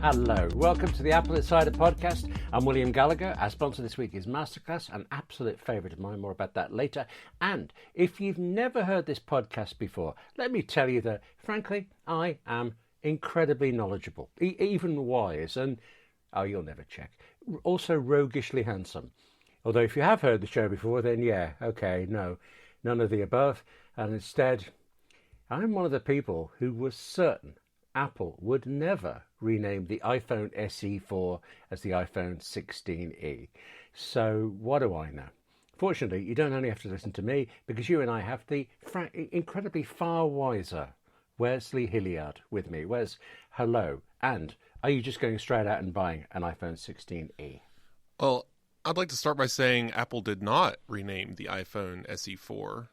Hello, welcome to the AppleInsider Podcast. I'm William Gallagher. Our sponsor this week is Masterclass, an absolute favourite of mine. More about that later. And if you've never heard this podcast before, let me tell you that, frankly, I am incredibly knowledgeable, even wise, and, oh, you'll never check, also roguishly handsome. Although if you have heard the show before, then yeah, okay, no, none of the above. And instead, I'm one of the people who was certain Apple would never rename the iPhone SE4 as the iPhone 16e. So what do I know? Fortunately, you don't only have to listen to me, because you and I have the incredibly far wiser Wesley Hilliard with me. Wes, hello. And are you just going straight out and buying an iPhone 16e? Well, I'd like to start by saying Apple did not rename the iPhone SE4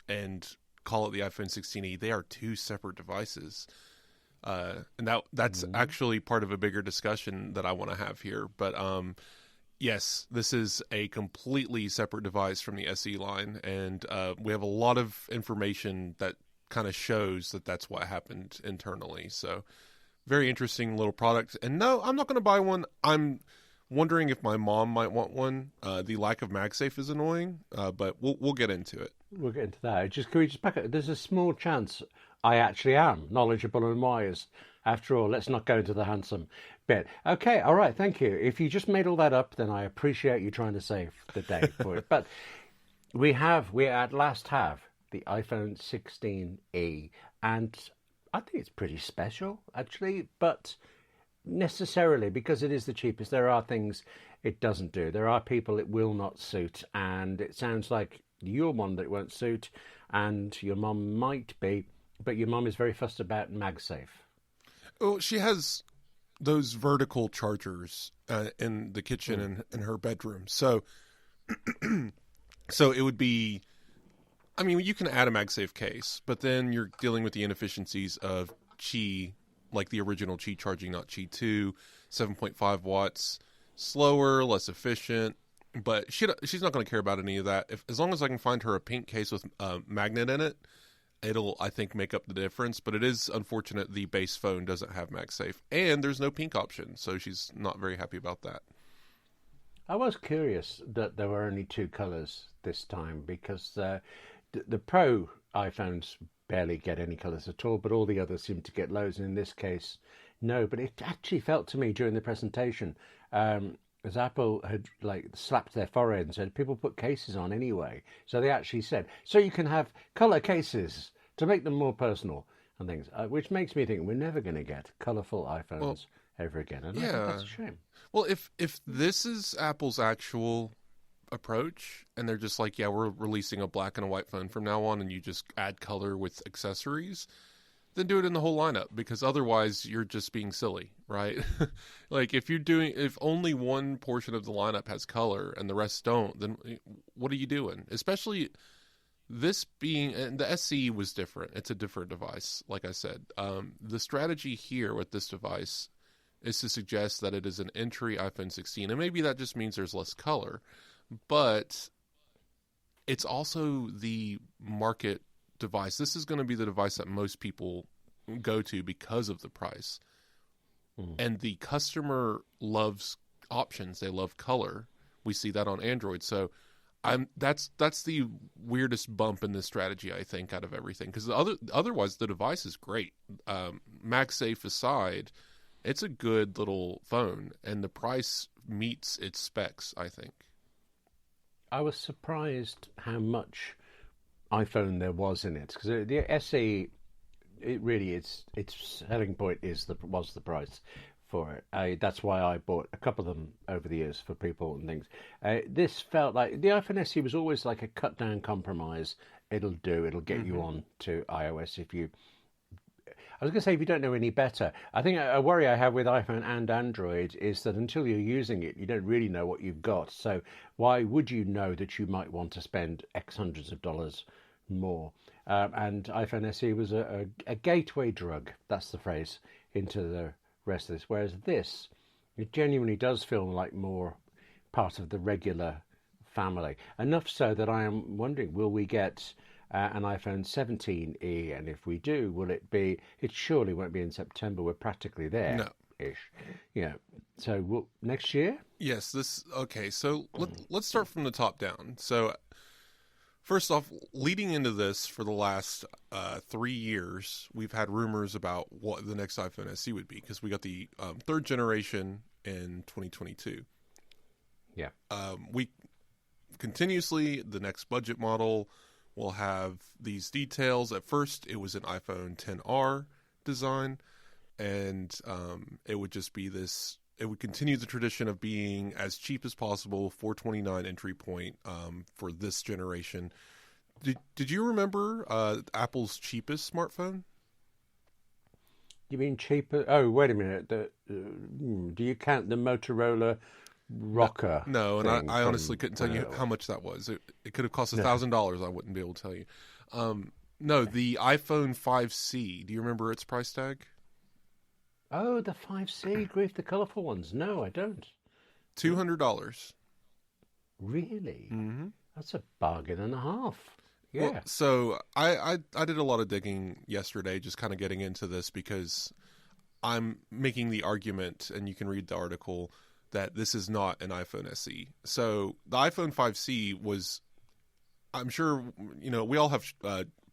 and call it the iPhone 16e. They are two separate devices. And that's actually part of a bigger discussion that I want to have here. But yes, this is a completely separate device from the SE line. And we have a lot of information that kind of shows that that's what happened internally. So very interesting little product. And no, I'm not going to buy one. I'm wondering if my mom might want one. The lack of MagSafe is annoying, but we'll get into it. We'll get into that. Can we just back up? There's a small chance I actually am knowledgeable and wise. After all, let's not go into the handsome bit. Okay, all right, thank you. If you just made all that up, then I appreciate you trying to save the day for it. But we at last have the iPhone 16e, and I think it's pretty special, actually, but necessarily because it is the cheapest. There are things it doesn't do. There are people it will not suit, and it sounds like you're one that it won't suit, and your mum might be, but your mum is very fussed about MagSafe. Oh, she has those vertical chargers in the kitchen and in her bedroom. So, so it would be, I mean, you can add a MagSafe case, but then you're dealing with the inefficiencies of Qi, like the original Qi charging, not Qi 2, 7.5 watts, slower, less efficient. But she's not going to care about any of that. As long as I can find her a pink case with a magnet in it, it'll, I think, make up the difference. But it is unfortunate the base phone doesn't have MagSafe, and there's no pink option, so she's not very happy about that. I was curious that there were only two colours this time, because the Pro iPhones barely get any colours at all, but all the others seem to get loads, and in this case, no. But it actually felt to me during the presentation, as Apple had slapped their forehead and said, people put cases on anyway. So they actually said, so you can have colour cases to make them more personal and things, which makes me think we're never going to get colourful iPhones ever again. And I think that's a shame. Well, if this is Apple's actual approach, and they're just like, yeah, we're releasing a black and a white phone from now on, and you just add color with accessories, then do it in the whole lineup, because otherwise you're just being silly, right? Like if only one portion of the lineup has color and the rest don't, then what are you doing? Especially this being, and the SE was different. It's a different device. Like I said, the strategy here with this device is to suggest that it is an entry iPhone 16, and maybe that just means there's less color, but it's also the market device. This is going to be the device that most people go to because of the price. And the customer loves options. They love color. We see that on Android. So that's the weirdest bump in this strategy, I think, out of everything, because otherwise the device is great. MagSafe aside, it's a good little phone, and the price meets its specs, I think. I was surprised how much iPhone there was in it, because the SE, it really its selling point was the price for it. That's why I bought a couple of them over the years for people and things. This felt like the iPhone SE was always like a cut down compromise. It'll get you on to iOS if you. I was going to say, if you don't know any better. I think a worry I have with iPhone and Android is that until you're using it, you don't really know what you've got. So why would you know that you might want to spend X hundreds of dollars more? And iPhone SE was a gateway drug, that's the phrase, into the rest of this. Whereas this, it genuinely does feel like more part of the regular family. Enough so that I am wondering, will we get an iPhone 17e, and if we do, will it be? It surely won't be in September. We're practically there. No, ish. Yeah. So next year? Yes. Okay. So let's start from the top down. So first off, leading into this for the last 3 years, we've had rumors about what the next iPhone SE would be because we got the third generation in 2022. Yeah. We continuously, the next budget model will have these details. At first, it was an iPhone XR design, and it would just be this. It would continue the tradition of being as cheap as possible, $429 entry point for this generation. Did you remember Apple's cheapest smartphone? You mean cheaper? Oh, wait a minute. Do you count the Motorola Rocker? No, and I honestly couldn't tell you how much that was. It could have cost $1,000. I wouldn't be able to tell you. No, the iPhone 5C. Do you remember its price tag? Oh, the 5C, grief, the colourful ones. No, I don't. $200. Really? Mm-hmm. That's a bargain and a half. Yeah. Well, so I did a lot of digging yesterday, just kind of getting into this because I'm making the argument, and you can read the article, that this is not an iPhone SE. So the iPhone 5C was, I'm sure, we all have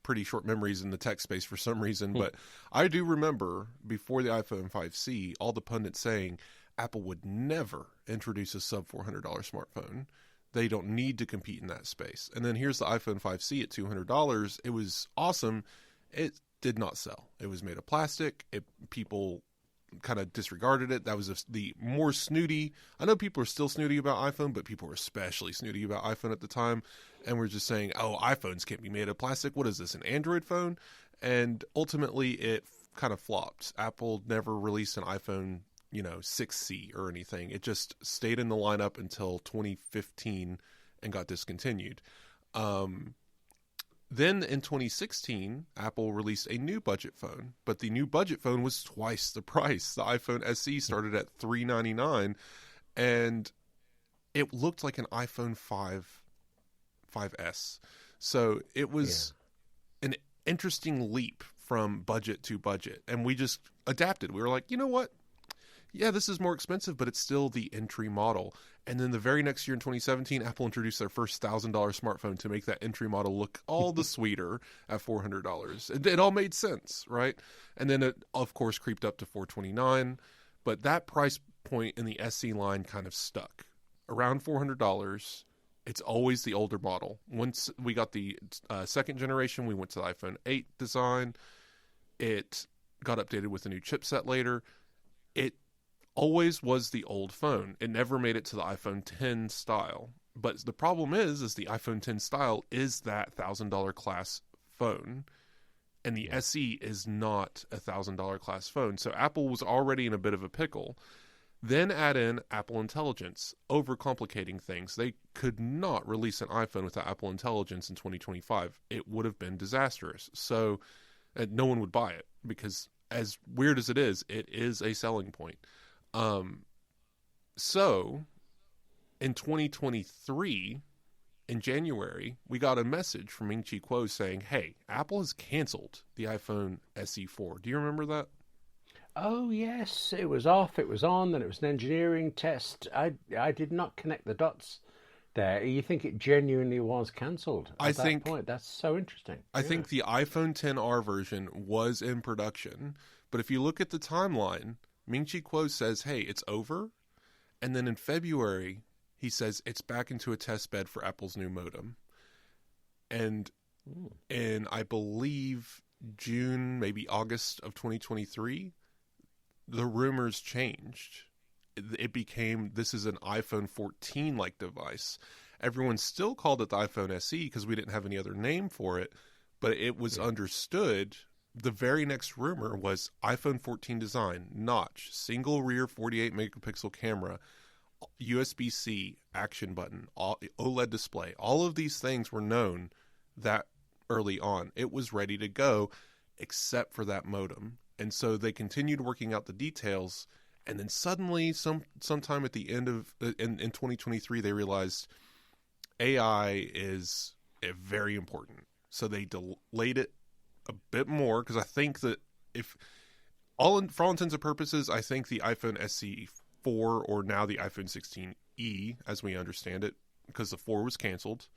pretty short memories in the tech space for some reason, but I do remember before the iPhone 5C, all the pundits saying Apple would never introduce a sub $400 smartphone. They don't need to compete in that space. And then here's the iPhone 5C at $200. It was awesome. It did not sell. It was made of plastic. People kind of disregarded it. That was the more snooty. I know people are still snooty about iPhone, but people were especially snooty about iPhone at the time. And we're just saying, oh, iPhones can't be made of plastic. What is this, an Android phone? And ultimately, it kind of flopped. Apple never released an iPhone 6C or anything. It just stayed in the lineup until 2015 and got discontinued. Then in 2016, Apple released a new budget phone, but the new budget phone was twice the price. The iPhone SE started at $399, and it looked like an iPhone 5S. So it was an interesting leap from budget to budget, and we just adapted. We were like, you know what? Yeah, this is more expensive, but it's still the entry model. And then the very next year in 2017, Apple introduced their first $1,000 smartphone to make that entry model look all the sweeter at $400. It all made sense, right? And then it, of course, creeped up to $429. But that price point in the SE line kind of stuck. Around $400, it's always the older model. Once we got the second generation, we went to the iPhone 8 design. It got updated with a new chipset later. It always was the old phone. It never made it to the iPhone 10 style. But the problem is the iPhone 10 style is that $1,000 class phone. And the SE is not a $1,000 class phone. So Apple was already in a bit of a pickle. Then add in Apple Intelligence, overcomplicating things. They could not release an iPhone without Apple Intelligence in 2025. It would have been disastrous. So no one would buy it because, as weird as it is a selling point. So in 2023, in January, we got a message from Ming-Chi Kuo saying, hey, Apple has canceled the iPhone SE4. Do you remember that? Oh, yes. It was off, it was on, then it was an engineering test. I did not connect the dots there. You think it genuinely was cancelled at that point? That's so interesting. I think the iPhone XR version was in production, but if you look at the timeline, Ming-Chi Kuo says, hey, it's over. And then in February, he says it's back into a test bed for Apple's new modem. And in, I believe, June, maybe August of 2023, the rumors changed. It became, this is an iPhone 14-like device. Everyone still called it the iPhone SE because we didn't have any other name for it, but it was understood. The very next rumor was iPhone 14 design, notch, single rear 48 megapixel camera, USB-C action button, OLED display. All of these things were known that early on. It was ready to go, except for that modem. And so they continued working out the details. And then suddenly, sometime at the end of in 2023, they realized AI is very important. So they delayed it a bit more because I think that if For all intents and purposes, I think the iPhone SE 4, or now the iPhone 16e, as we understand it, because the 4 was canceled,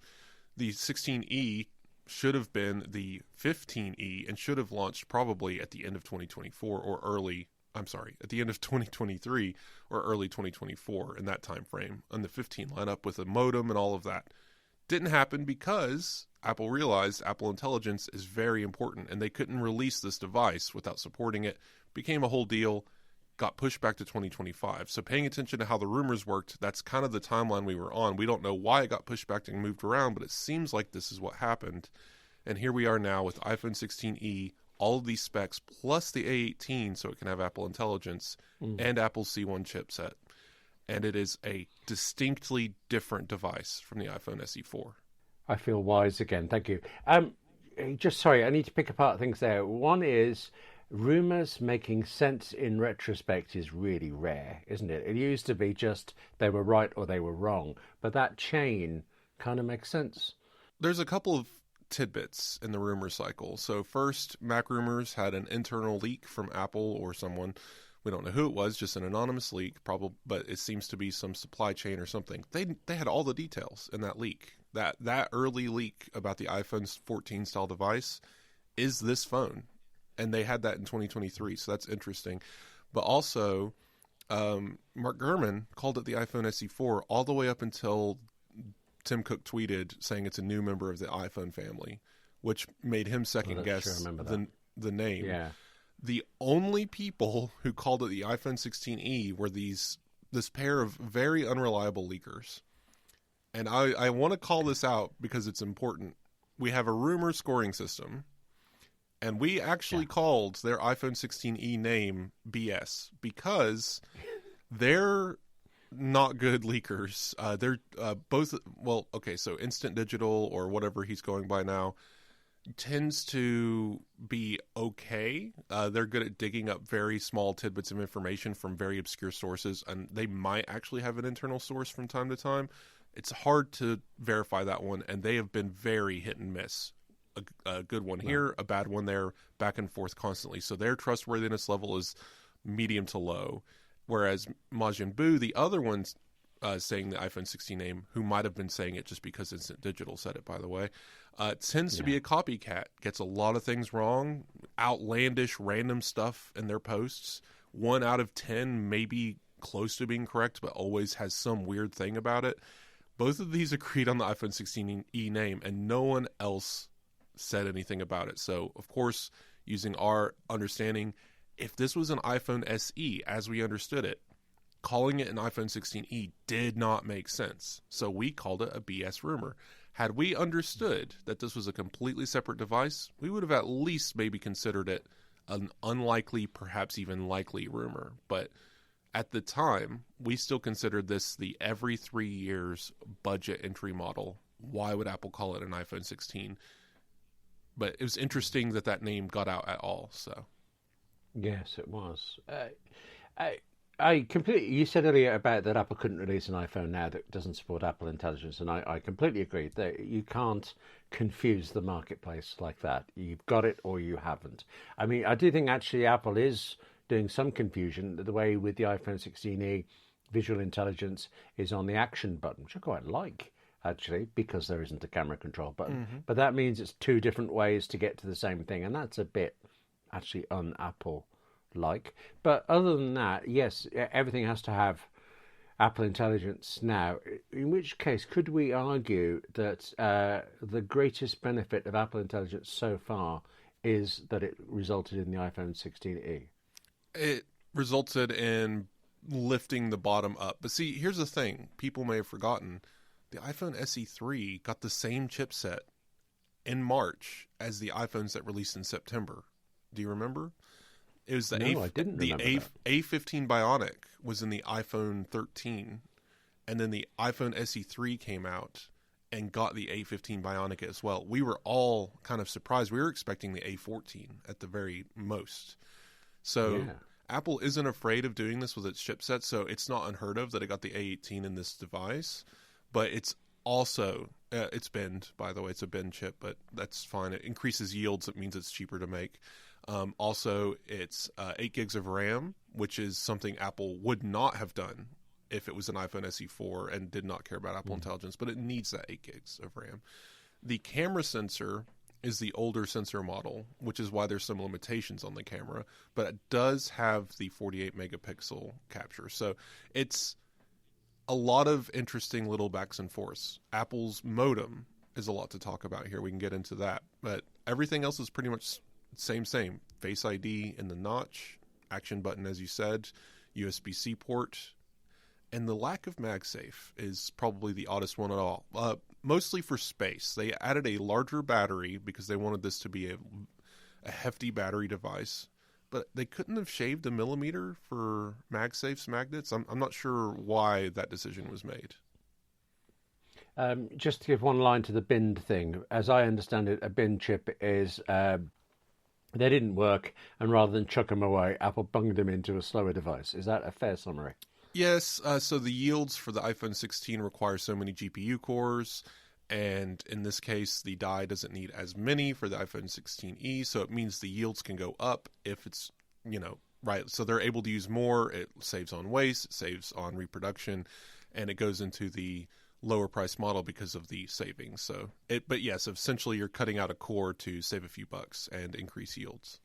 the 16e should have been the 15e and should have launched probably at the end of 2024 or at the end of 2023 or early 2024 in that time frame, on the 15 lineup with a modem and all of that. Didn't happen because Apple realized Apple Intelligence is very important, and they couldn't release this device without supporting it. Became a whole deal, got pushed back to 2025. So paying attention to how the rumors worked, that's kind of the timeline we were on. We don't know why it got pushed back and moved around, but it seems like this is what happened. And here we are now with iPhone 16e, all of these specs, plus the A18, so it can have Apple Intelligence, and Apple's C1 chipset. And it is a distinctly different device from the iPhone SE4. I feel wise again. Thank you. Just sorry, I need to pick apart things there. One is rumors making sense in retrospect is really rare, isn't it? It used to be just they were right or they were wrong, but that chain kind of makes sense. There's a couple of tidbits in the rumor cycle. So first, Mac Rumors had an internal leak from Apple or someone. We don't know who it was, just an anonymous leak, probably, but it seems to be some supply chain or something. They had all the details in that leak. That early leak about the iPhone 14 style device is this phone, and they had that in 2023, so that's interesting. But also, Mark Gurman called it the iPhone SE4 all the way up until Tim Cook tweeted saying it's a new member of the iPhone family, which made him second guess the name. Yeah. The only people who called it the iPhone 16e were this pair of very unreliable leakers. And I want to call this out because it's important. We have a rumor scoring system, and we actually called their iPhone 16e name BS because they're not good leakers. They're both, so Instant Digital, or whatever he's going by now, tends to be okay. They're good at digging up very small tidbits of information from very obscure sources, and they might actually have an internal source from time to time. It's hard to verify that one, and they have been very hit and miss. A good one here, a bad one there, back and forth constantly. So their trustworthiness level is medium to low. Whereas Majin Buu, the other one's saying the iPhone 16 name, who might have been saying it just because Instant Digital said it, by the way, tends to be a copycat, gets a lot of things wrong, outlandish, random stuff in their posts. 1 out of 10 maybe close to being correct, but always has some weird thing about it. Both of these agreed on the iPhone 16e name, and no one else said anything about it. So, of course, using our understanding, if this was an iPhone SE as we understood it, calling it an iPhone 16e did not make sense. So we called it a BS rumor. Had we understood that this was a completely separate device, we would have at least maybe considered it an unlikely, perhaps even likely rumor. But at the time, we still considered this the every 3 years budget entry model. Why would Apple call it an iPhone 16? But it was interesting that name got out at all. So, yes, it was. I completely. You said earlier about that Apple couldn't release an iPhone now that doesn't support Apple Intelligence, and I completely agree that you can't confuse the marketplace like that. You've got it or you haven't. I mean, I do think actually Apple is doing some confusion the way with the iPhone 16e visual intelligence is on the action button, which I quite like actually, because there isn't a camera control button. But that means it's 2 different ways to get to the same thing, and that's a bit actually un-Apple like. But other than that, yes, everything has to have Apple Intelligence now, in which case could we argue that the greatest benefit of Apple Intelligence so far is that it resulted in the iPhone 16e? It resulted in lifting the bottom up. But see, here's the thing people may have forgotten. The iPhone SE3 got the same chipset in March as the iPhones that released in September. Do you remember? It was the A15 Bionic was in the iPhone 13, and then the iPhone SE3 came out and got the A15 Bionic as well. We were all kind of surprised. We were expecting the A14 at the very most. So Apple isn't afraid of doing this with its chipset, so it's not unheard of that it got the A18 in this device. But it's also, it's bend, by the way. It's a bend chip, but that's fine. It increases yields. It means it's cheaper to make. Also, it's 8 gigs of RAM, which is something Apple would not have done if it was an iPhone SE4 and did not care about Apple Intelligence, but it needs that 8 gigs of RAM. The camera sensor is the older sensor model, which is why there's some limitations on the camera, but it does have the 48 megapixel capture. So it's a lot of interesting little backs and forths. Apple's modem is a lot to talk about here. We can get into that, but everything else is pretty much same. Face ID in the notch, action button, as you said, USB-C port, and the lack of MagSafe is probably the oddest one at all. Mostly for space. They added a larger battery because they wanted this to be a hefty battery device, but they couldn't have shaved a millimeter for MagSafe's magnets. I'm not sure why that decision was made. Just to give one line to the bin thing, as I understand it, a bin chip is they didn't work, and rather than chuck them away, Apple bunged them into a slower device. Is that a fair summary? Yes. So the yields for the iPhone 16 require so many GPU cores, and in this case, the die doesn't need as many for the iPhone 16e, so it means the yields can go up if it's, right. So they're able to use more. It saves on waste, it saves on reproduction, and it goes into the lower price model because of the savings. But yes, essentially you're cutting out a core to save a few bucks and increase yields.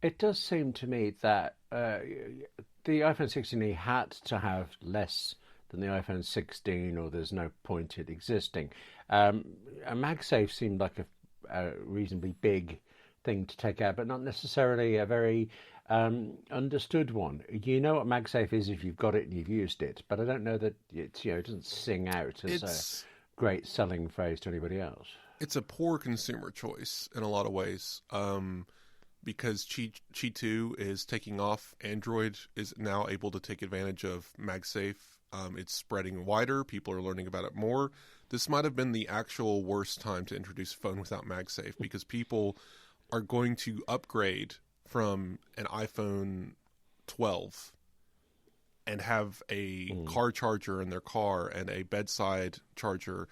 It does seem to me that the iPhone 16e had to have less than the iPhone 16, or there's no point in existing. A MagSafe seemed like a reasonably big thing to take out, but not necessarily a very understood one. You know what MagSafe is if you've got it and you've used it, but I don't know that it doesn't sing out as a great selling phrase to anybody else. It's a poor consumer choice in a lot of ways. Because Qi 2 is taking off, Android is now able to take advantage of MagSafe. It's spreading wider. People are learning about it more. This might have been the actual worst time to introduce a phone without MagSafe, because people are going to upgrade from an iPhone 12 and have a car charger in their car and a bedside charger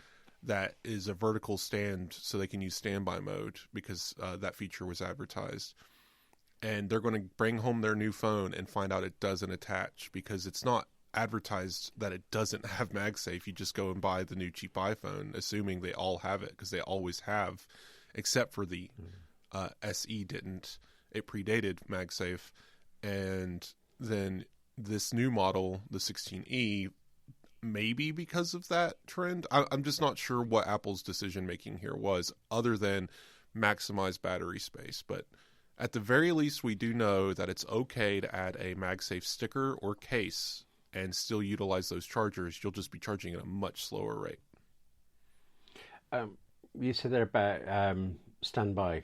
that is a vertical stand so they can use standby mode, because that feature was advertised. And they're going to bring home their new phone and find out it doesn't attach, because it's not advertised that it doesn't have MagSafe. You just go and buy the new cheap iPhone, assuming they all have it, because they always have, except for the SE didn't. It predated MagSafe. And then this new model, the 16e, maybe because of that trend. I'm just not sure what Apple's decision making here was, other than maximize battery space. But at the very least, we do know that it's okay to add a MagSafe sticker or case and still utilize those chargers. You'll just be charging at a much slower rate. You said there about standby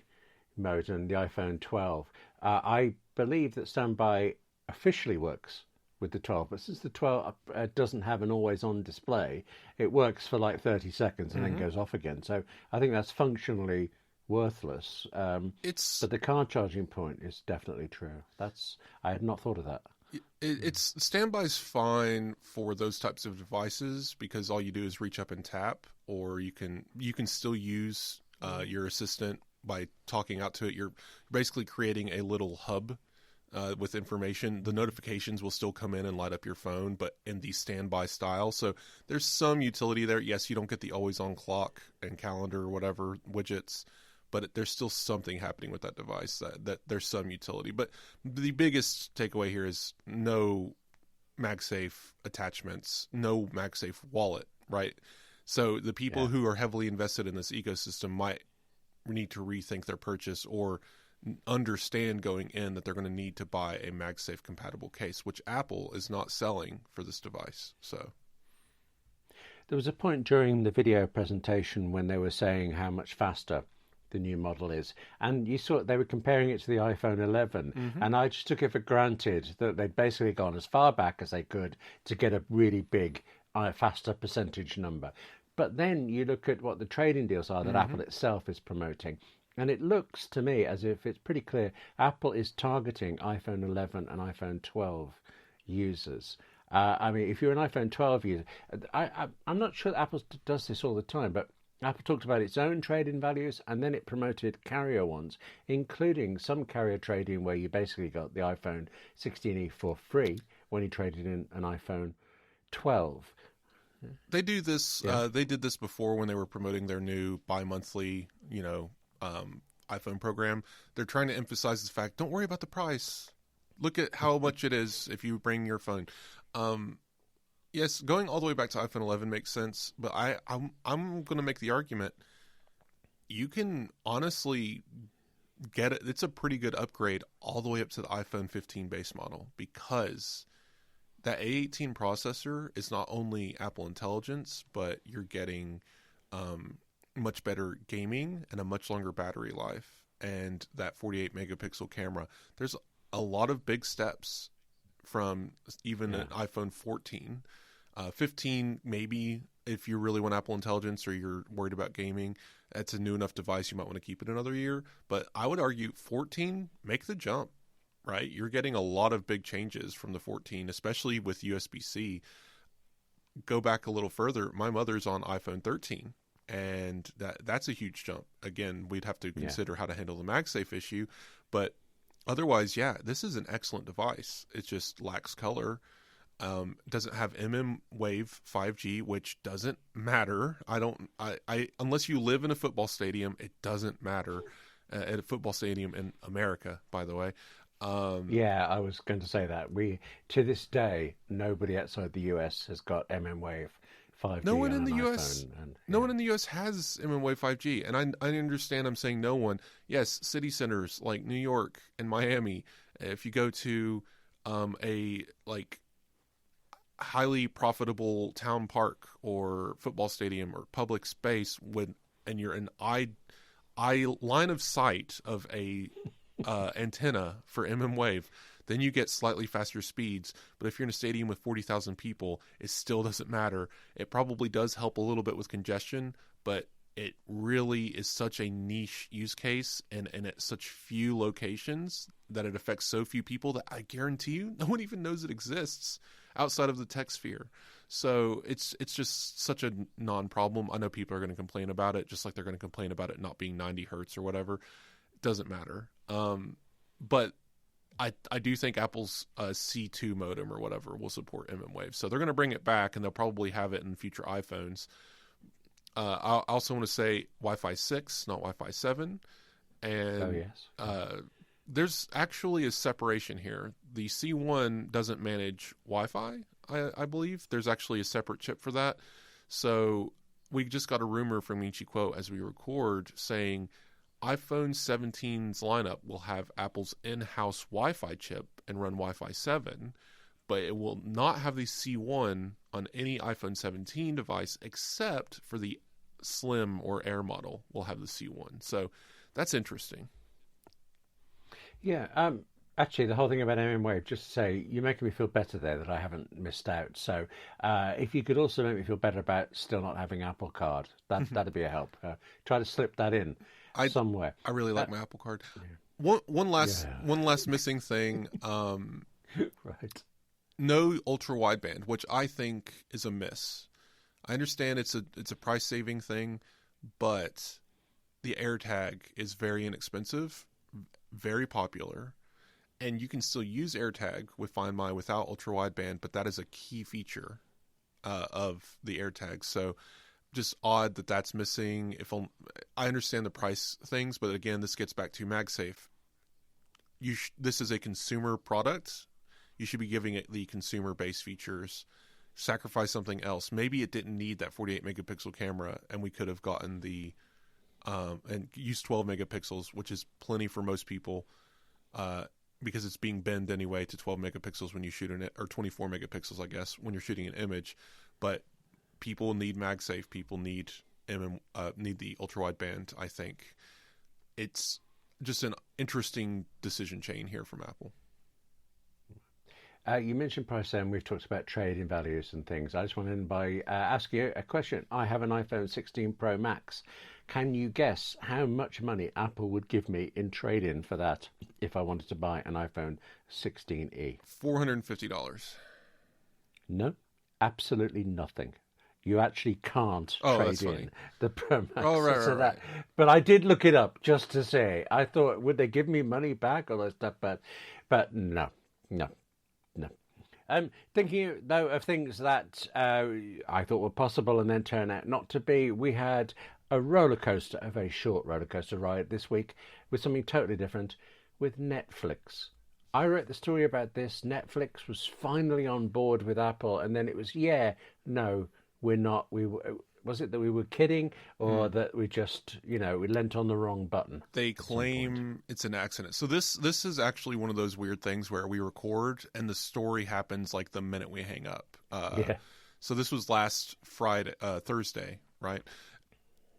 mode and the iPhone 12. I believe that standby officially works with the 12, but since the 12 doesn't have an always-on display, it works for like 30 seconds and then goes off again. So I think that's functionally worthless. But the car charging point is definitely true. I had not thought of that. It's standby's fine for those types of devices, because all you do is reach up and tap, or you can still use your assistant by talking out to it. You're basically creating a little hub with information. The notifications will still come in and light up your phone, but in the standby style. So there's some utility there. Yes, you don't get the always-on clock and calendar or whatever widgets, but there's still something happening with that device that there's some utility. But the biggest takeaway here is no MagSafe attachments, no MagSafe wallet, right? So the people who are heavily invested in this ecosystem might need to rethink their purchase, or understand going in that they're going to need to buy a MagSafe compatible case, which Apple is not selling for this device. So there was a point during the video presentation when they were saying how much faster the new model is, and you saw they were comparing it to the iPhone 11, and I just took it for granted that they'd basically gone as far back as they could to get a really big faster percentage number. But then you look at what the trading deals are that Apple itself is promoting, and it looks to me as if it's pretty clear Apple is targeting iPhone 11 and iPhone 12 users. I mean, if you're an iPhone 12 user, I'm not sure that Apple does this all the time, but Apple talked about its own trade-in values, and then it promoted carrier ones, including some carrier trade-in where you basically got the iPhone 16e for free when you traded in an iPhone 12. They do this. Yeah, They did this before when they were promoting their new bi-monthly, iPhone program. They're trying to emphasize the fact: don't worry about the price. Look at how much it is if you bring your phone. Yes, going all the way back to iPhone 11 makes sense, but I'm going to make the argument you can honestly get it. It's a pretty good upgrade all the way up to the iPhone 15 base model, because that A18 processor is not only Apple Intelligence, but you're getting much better gaming and a much longer battery life, and that 48 megapixel camera. There's a lot of big steps from even an iPhone 14. 15, maybe if you really want Apple Intelligence or you're worried about gaming, it's a new enough device you might want to keep it another year. But I would argue 14, make the jump, right? You're getting a lot of big changes from the 14, especially with USB-C. Go back a little further. My mother's on iPhone 13, and that's a huge jump. Again, we'd have to consider how to handle the MagSafe issue, but otherwise, this is an excellent device. It just lacks color. Doesn't have Wave 5G, which doesn't matter. I unless you live in a football stadium, it doesn't matter. At a football stadium in America, by the way. I was going to say that. To this day, nobody outside the US has got Wave 5G. No one in on the an US, iPhone, no one in the US has Wave 5G, and I understand. I'm saying no one. Yes, city centers like New York and Miami. If you go to a highly profitable town park or football stadium or public space, and you're an eye line of sight of a antenna for Wave, then you get slightly faster speeds. But if you're in a stadium with 40,000 people, it still doesn't matter. It probably does help a little bit with congestion, but it really is such a niche use case and at such few locations that it affects so few people that I guarantee you no one even knows it exists outside of the tech sphere. So it's just such a non-problem. I know people are going to complain about it, just like they're going to complain about it not being 90 hertz or whatever. It doesn't matter. But I do think Apple's C2 modem or whatever will support Wave. So they're going to bring it back, and they'll probably have it in future iPhones. I also want to say Wi-Fi 6, not Wi-Fi 7. And there's actually a separation here. The C1 doesn't manage Wi-Fi, I believe. There's actually a separate chip for that. So we just got a rumor from Michi Quote as we record saying iPhone 17's lineup will have Apple's in-house Wi-Fi chip and run Wi-Fi 7, but it will not have the C1 on any iPhone 17 device except for the Slim or Air model will have the C1. So that's interesting. Yeah, actually, the whole thing about Wave, just to say, you're making me feel better there that I haven't missed out. So if you could also make me feel better about still not having Apple Card, that'd be a help. Try to slip that in somewhere. I really like my Apple Card. Yeah. One last missing thing. Right. No ultra wideband, which I think is a miss. I understand it's a price saving thing, but the AirTag is very inexpensive, very popular, and you can still use AirTag with Find My without ultra wideband, but that is a key feature of the AirTag. So just odd that that's missing. I understand the price things, but again, this gets back to MagSafe. This is a consumer product. You should be giving it the consumer-based features. Sacrifice something else. Maybe it didn't need that 48 megapixel camera, and we could have gotten the and used 12 megapixels, which is plenty for most people, because it's being bent anyway to 12 megapixels when you shoot it, or 24 megapixels, I guess, when you're shooting an image. But people need MagSafe. People need the ultra wideband. I think it's just an interesting decision chain here from Apple. You mentioned price and we've talked about trade-in values and things. I just wanted to ask you a question. I have an iPhone 16 Pro Max. Can you guess how much money Apple would give me in trade-in for that if I wanted to buy an iPhone 16e? $450. No, absolutely nothing. you actually can't trade in the Pro Max. Oh, right. But I did look it up just to say. I thought, would they give me money back, all that stuff? But no, no, no. Thinking though of things that I thought were possible and then turn out not to be. We had a roller coaster, a very short roller coaster ride this week with something totally different with Netflix. I wrote the story about this. Netflix was finally on board with Apple, and then it was, no, we're not. Was it that we were kidding, or that we just, we lent on the wrong button? They claim it's an accident. So this is actually one of those weird things where we record and the story happens like the minute we hang up. So this was last Thursday, right?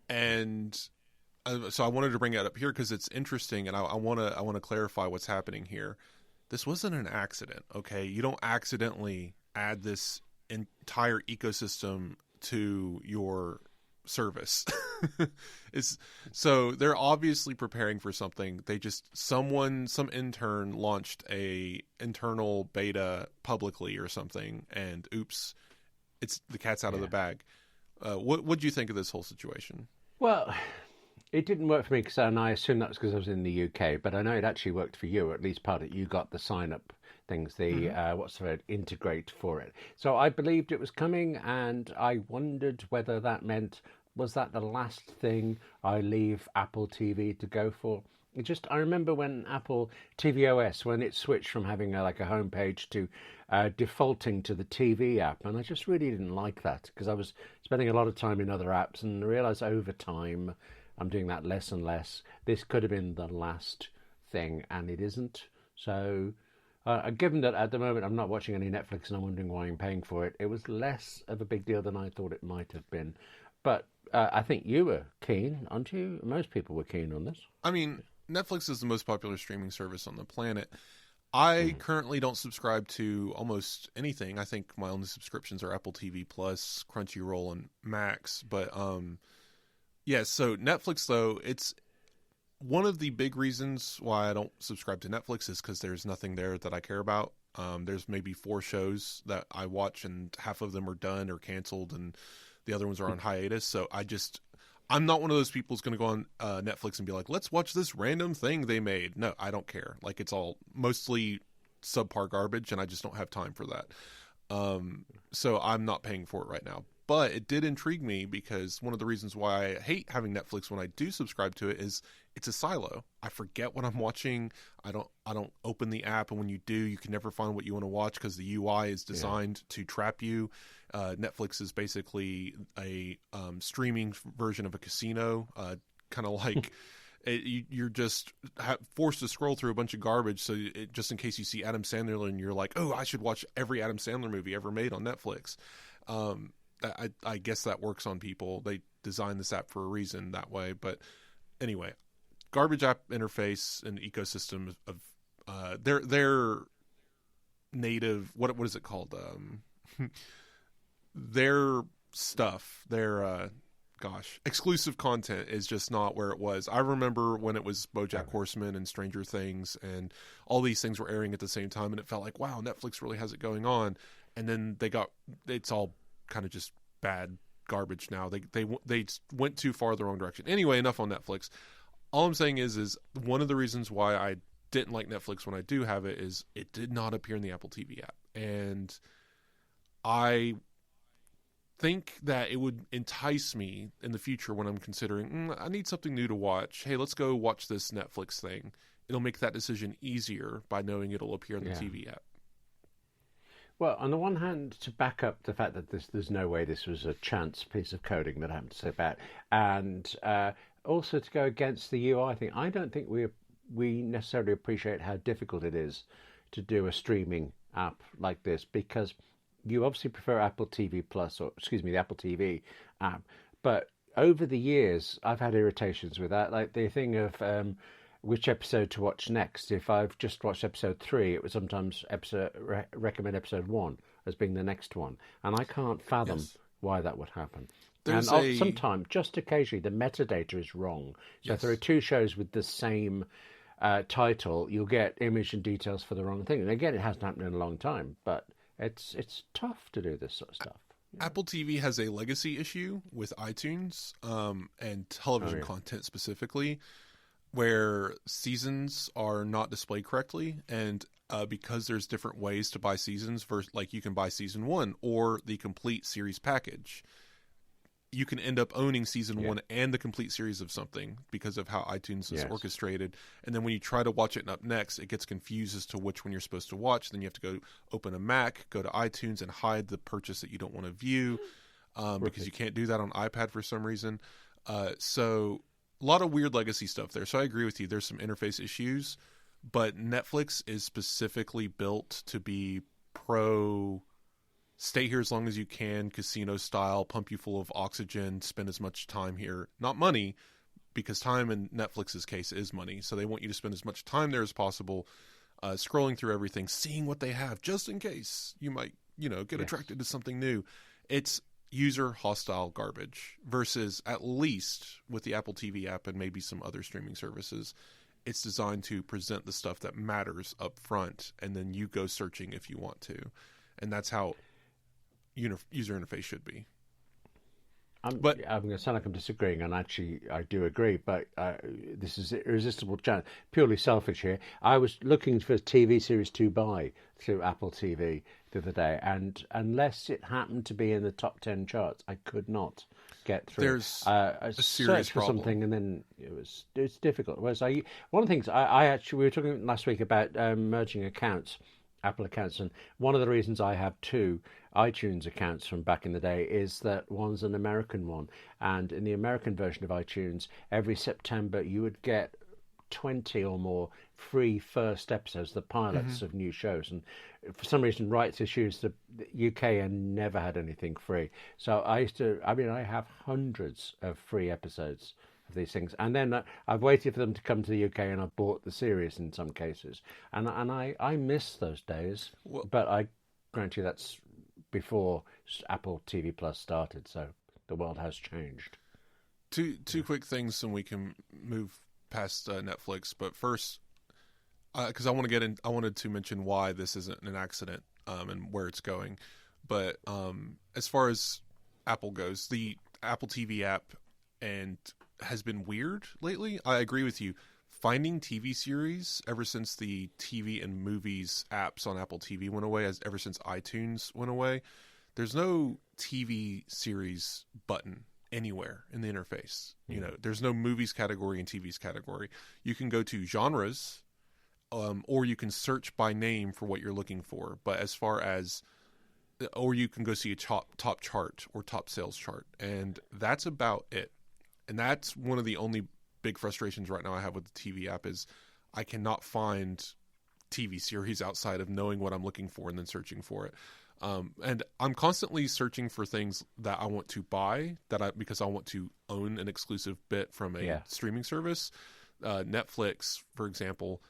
And so I wanted to bring it up here because it's interesting, and I want to clarify what's happening here. This wasn't an accident, okay? You don't accidentally add this entire ecosystem to your service. So they're obviously preparing for something. Some intern launched a internal beta publicly or something, and oops, it's the cat's out of the bag. What do you think of this whole situation? Well, it didn't work for me and I assume that was because I was in the UK, but I know it actually worked for you, or at least part of it. You got the sign-up things, what's the word, integrate for it. So I believed it was coming, and I wondered whether that meant, was that the last thing I leave Apple TV to go for? I remember when Apple tvOS, when it switched from having a homepage to defaulting to the TV app, and I just really didn't like that because I was spending a lot of time in other apps, and I realized over time I'm doing that less and less. This could have been the last thing, and it isn't. So given that at the moment I'm not watching any Netflix and I'm wondering why I'm paying for it, it was less of a big deal than I thought it might have been. But I think you were keen, aren't you? Most people were keen on this. I mean, Netflix is the most popular streaming service on the planet. I currently don't subscribe to almost anything. I think my only subscriptions are Apple TV Plus, Crunchyroll, and Max. But so Netflix, though, it's one of the big reasons why I don't subscribe to Netflix is because there's nothing there that I care about. There's maybe 4 shows that I watch, and half of them are done or canceled, and the other ones are on hiatus. So I'm not one of those people who's going to go on Netflix and be like, let's watch this random thing they made. No, I don't care. Like, it's all mostly subpar garbage, and I just don't have time for that. So I'm not paying for it right now. But it did intrigue me because one of the reasons why I hate having Netflix when I do subscribe to it is it's a silo. I forget what I'm watching. I don't open the app, and when you do, you can never find what you want to watch because the UI is designed to trap you. Netflix is basically a streaming version of a casino, kind of like you're just forced to scroll through a bunch of garbage. So just in case you see Adam Sandler and you're like, oh, I should watch every Adam Sandler movie ever made on Netflix. I guess that works on people. They designed this app for a reason that way. But anyway, garbage app interface and ecosystem of their native, what is it called? Their stuff, their exclusive content is just not where it was. I remember when it was BoJack Horseman and Stranger Things and all these things were airing at the same time, and it felt like, wow, Netflix really has it going on. And then it's all kind of just bad garbage now. They went too far the wrong direction. Anyway, enough on Netflix. All I'm saying is one of the reasons why I didn't like Netflix when I do have it is it did not appear in the Apple TV app. And I think that it would entice me in the future when I'm considering, I need something new to watch. Hey, let's go watch this Netflix thing. It'll make that decision easier by knowing it'll appear in the TV app. Well, on the one hand, to back up the fact that there's no way this was a chance piece of coding that happened to say about, and also to go against the UI thing, I don't think we necessarily appreciate how difficult it is to do a streaming app like this, because you obviously prefer Apple TV Plus, or excuse me, the Apple TV app, but over the years, I've had irritations with that, like the thing of which episode to watch next. If I've just watched episode 3, it would sometimes recommend episode 1 as being the next one. And I can't fathom why that would happen. Sometimes, just occasionally, the metadata is wrong. So if there are 2 shows with the same title, you'll get image and details for the wrong thing. And again, it hasn't happened in a long time, but it's tough to do this sort of stuff. Apple TV has a legacy issue with iTunes and television yeah. content specifically, where seasons are not displayed correctly, and because there's different ways to buy seasons, like you can buy season 1 or the complete series package. You can end up owning season 1 and the complete series of something because of how iTunes is orchestrated. And then when you try to watch it up next, it gets confused as to which one you're supposed to watch. Then you have to go open a Mac, go to iTunes, and hide the purchase that you don't want to view because you can't do that on iPad for some reason. So a lot of weird legacy stuff there. So I agree with you. There's some interface issues, but Netflix is specifically built to be pro stay here as long as you can, casino style, pump you full of oxygen, spend as much time here. Not money, because time in Netflix's case is money. So they want you to spend as much time there as possible, scrolling through everything, seeing what they have, just in case you might, get attracted to something new. It's user hostile garbage versus, at least with the Apple TV app and maybe some other streaming services, it's designed to present the stuff that matters up front, and then you go searching if you want to. And that's how user interface should be. I'm going to sound like I'm disagreeing, and actually I do agree, but this is an irresistible challenge. Purely selfish here. I was looking for a TV series to buy through Apple TV the other day, and unless it happened to be in the top 10 charts, I could not get through. There's a serious for problem. something, and then it's difficult. Whereas one of the things I actually, we were talking last week about merging accounts, Apple accounts, and one of the reasons I have 2 iTunes accounts from back in the day is that one's an American one, and in the American version of iTunes, every September you would get 20 or more free first episodes, the pilots of new shows, and for some reason rights issues, the UK never had anything free. So I have hundreds of free episodes of these things, and then I've waited for them to come to the UK, and I've bought the series in some cases, and I miss those days. But I grant you that's before Apple TV Plus started, so the world has changed. Two quick things, and we can move past Netflix. But first, because I wanted to mention why this isn't an accident and where it's going. But as far as Apple goes, the Apple TV app has been weird lately. I agree with you. Finding TV series ever since the TV and movies apps on Apple TV went away, ever since iTunes went away, there's no TV series button anywhere in the interface. There's no movies category and TVs category. You can go to genres, or you can search by name for what you're looking for. But or you can go see a top chart or top sales chart, and that's about it. And that's one of the only big frustrations right now I have with the TV app is I cannot find TV series outside of knowing what I'm looking for and then searching for it. And I'm constantly searching for things that I want to buy because I want to own an exclusive bit from a streaming service. Netflix, for example,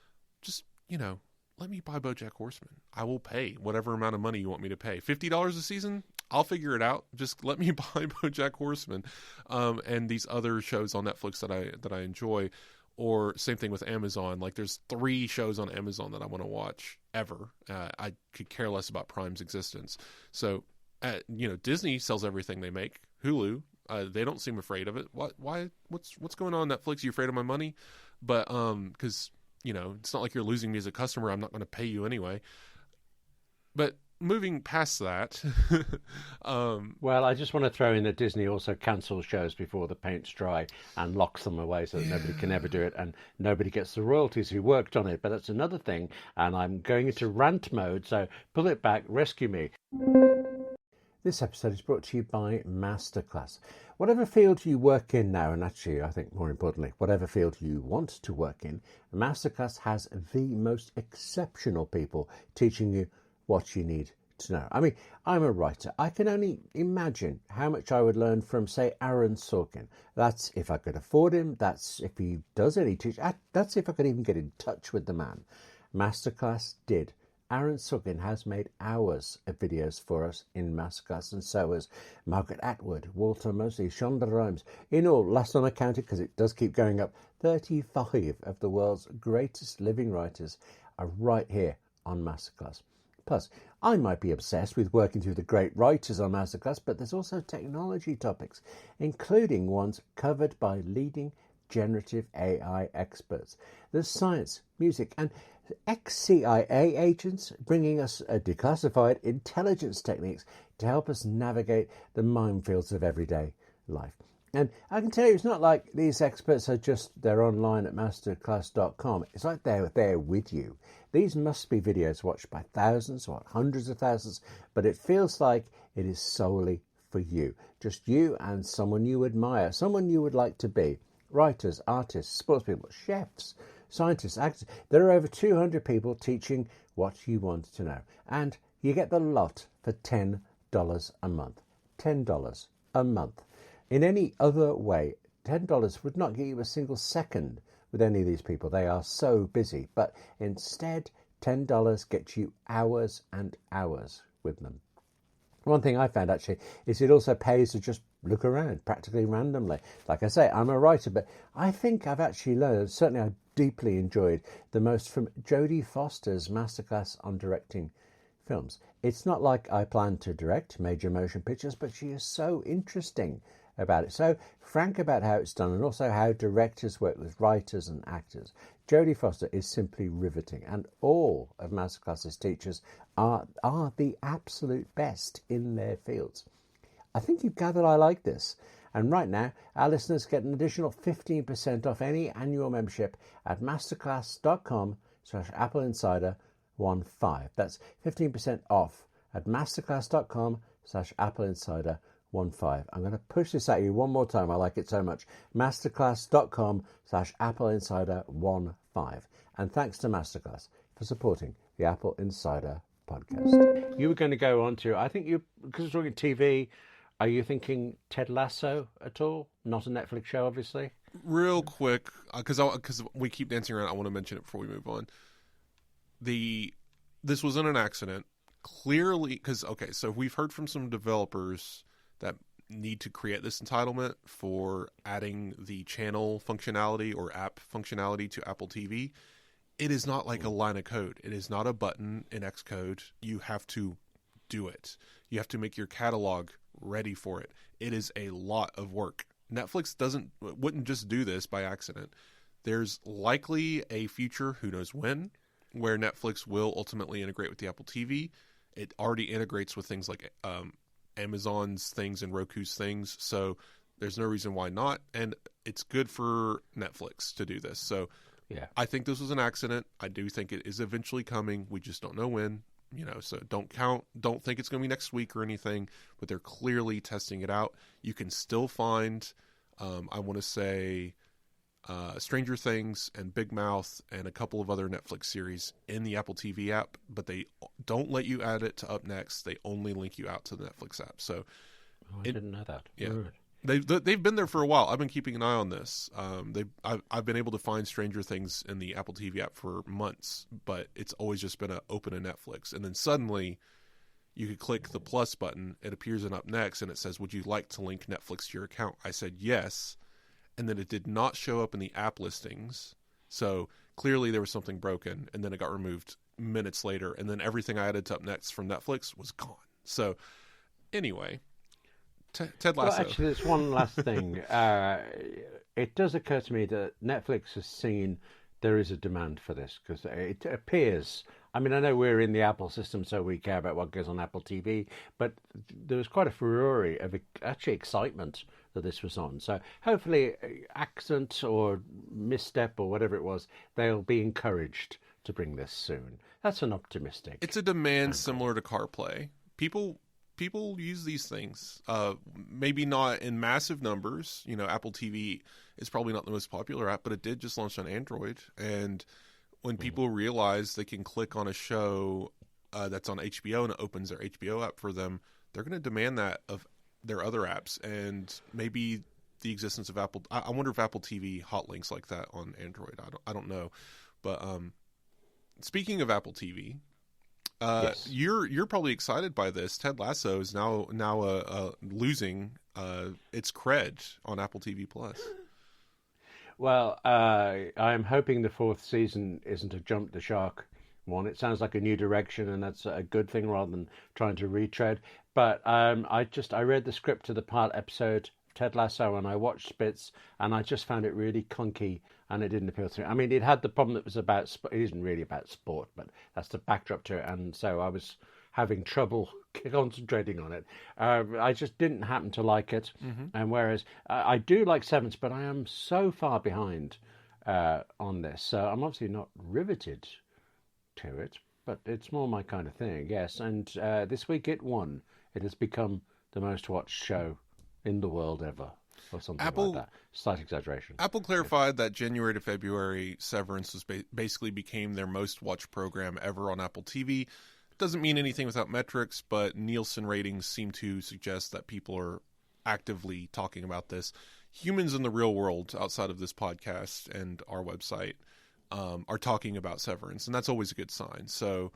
just, let me buy BoJack Horseman. I will pay whatever amount of money you want me to pay. $50 a season? I'll figure it out. Just let me buy BoJack Horseman, and these other shows on Netflix that I enjoy. Or same thing with Amazon. Like there's 3 shows on Amazon that I want to watch ever. I could care less about Prime's existence. So, Disney sells everything they make. Hulu, they don't seem afraid of it. Why? What's going on, Netflix? You afraid of my money? But because it's not like you're losing me as a customer. I'm not going to pay you anyway. But moving past that, well, I just want to throw in that Disney also cancels shows before the paint's dry and locks them away so that nobody can ever do it, and nobody gets the royalties who worked on it. But that's another thing, and I'm going into rant mode, so pull it back, rescue me. This episode is brought to you by Masterclass. Whatever field you work in now, and actually I think more importantly, whatever field you want to work in, Masterclass has the most exceptional people teaching you what you need to know. I mean, I'm a writer. I can only imagine how much I would learn from, say, Aaron Sorkin. That's if I could afford him. That's if he does any teaching. That's if I could even get in touch with the man. Masterclass did. Aaron Sorkin has made hours of videos for us in Masterclass, and so has Margaret Atwood, Walter Mosley, Shonda Rhimes. In all, last time I counted, because it does keep going up, 35 of the world's greatest living writers are right here on Masterclass. Plus, I might be obsessed with working through the great writers on Masterclass, but there's also technology topics, including ones covered by leading generative AI experts. There's science, music, and ex-CIA agents bringing us declassified intelligence techniques to help us navigate the minefields of everyday life. And I can tell you, it's not like these experts are they're online at masterclass.com. It's like they're there with you. These must be videos watched by thousands or hundreds of thousands, but it feels like it is solely for you. Just you and someone you admire, someone you would like to be. Writers, artists, sports people, chefs, scientists, actors. There are over 200 people teaching what you want to know. And you get the lot for $10 a month. $10 a month. In any other way, $10 would not get you a single second with any of these people. They are so busy. But instead, $10 gets you hours and hours with them. One thing I found actually is it also pays to just look around practically randomly. Like I say, I'm a writer, but I think I've actually learned, certainly I deeply enjoyed the most from Jodie Foster's masterclass on directing films. It's not like I plan to direct major motion pictures, but she is so interesting about it, so frank about how it's done, and also how directors work with writers and actors. Jodie Foster is simply riveting, and all of Masterclass's teachers are the absolute best in their fields. I think you've gathered I like this, and right now our listeners get an additional 15% off any annual membership at masterclass.com/AppleInsider15. That's 15% off at masterclass.com/AppleInsider15. I'm going to push this at you one more time. I like it so much. Masterclass.com/AppleInsider15. And thanks to Masterclass for supporting the Apple Insider Podcast. You were going to go on to, I think because we're talking TV, are you thinking Ted Lasso at all? Not a Netflix show, obviously. Real quick, because we keep dancing around, I want to mention it before we move on. This wasn't an accident. Clearly, so we've heard from some developers that need to create this entitlement for adding the channel functionality or app functionality to Apple TV. It is not like a line of code. It is not a button in Xcode. You have to do it. You have to make your catalog ready for it. It is a lot of work. Netflix wouldn't just do this by accident. There's likely a future, who knows when, where Netflix will ultimately integrate with the Apple TV. It already integrates with things like Amazon's things and Roku's things, so there's no reason why not, and it's good for Netflix to do this. So yeah, I think this was an accident. I do think it is eventually coming. We just don't know when, so don't think it's going to be next week or anything, but they're clearly testing it out. You can still find, I want to say, Stranger Things and Big Mouth and a couple of other Netflix series in the Apple TV app, but they don't let you add it to Up Next. They only link you out to the Netflix app. So I didn't know that. Yeah, right. They've been there for a while. I've been keeping an eye on this. I've been able to find Stranger Things in the Apple TV app for months, but it's always just been open to Netflix. And then suddenly you could click the plus button. It appears in Up Next, and it says, "Would you like to link Netflix to your account?" I said yes. And then it did not show up in the app listings. So clearly there was something broken, and then it got removed minutes later. And then everything I added to Up Next from Netflix was gone. So anyway, Ted Lasso. Well, actually, there's one last thing. It does occur to me that Netflix has seen there is a demand for this, because it appears, I mean, I know we're in the Apple system, so we care about what goes on Apple TV, but there was quite a furore of actually excitement that this was on. So hopefully, accident or misstep or whatever it was, they'll be encouraged to bring this soon. That's an optimistic. It's a demand similar to CarPlay. People use these things, maybe not in massive numbers. Apple TV is probably not the most popular app, but it did just launch on Android. And when people realize they can click on a show that's on HBO and it opens their HBO app for them, they're going to demand that of their other apps. And maybe the existence of Apple, I wonder if Apple TV hot links like that on Android. I don't know. But speaking of Apple TV, yes. You're probably excited by this. Ted Lasso is now losing its cred on Apple TV Plus. Well, I'm hoping the fourth season isn't a jump the shark one. It sounds like a new direction, and that's a good thing rather than trying to retread. But I read the script to the pilot episode of Ted Lasso, and I watched bits, and I just found it really clunky, and it didn't appeal to me. I mean, it had the problem that it was about. It isn't really about sport, but that's the backdrop to it, and so I was having trouble concentrating on it. I just didn't happen to like it. And whereas I do like Severance, but I am so far behind on this, so I'm obviously not riveted to it. But it's more my kind of thing, yes. And this week it won. It has become the most watched show in the world ever, or something like that. Slight exaggeration. Apple clarified that January to February, Severance was basically became their most watched program ever on Apple TV. Doesn't mean anything without metrics, but Nielsen ratings seem to suggest that people are actively talking about this. Humans in the real world, outside of this podcast and our website, are talking about Severance, and that's always a good sign. So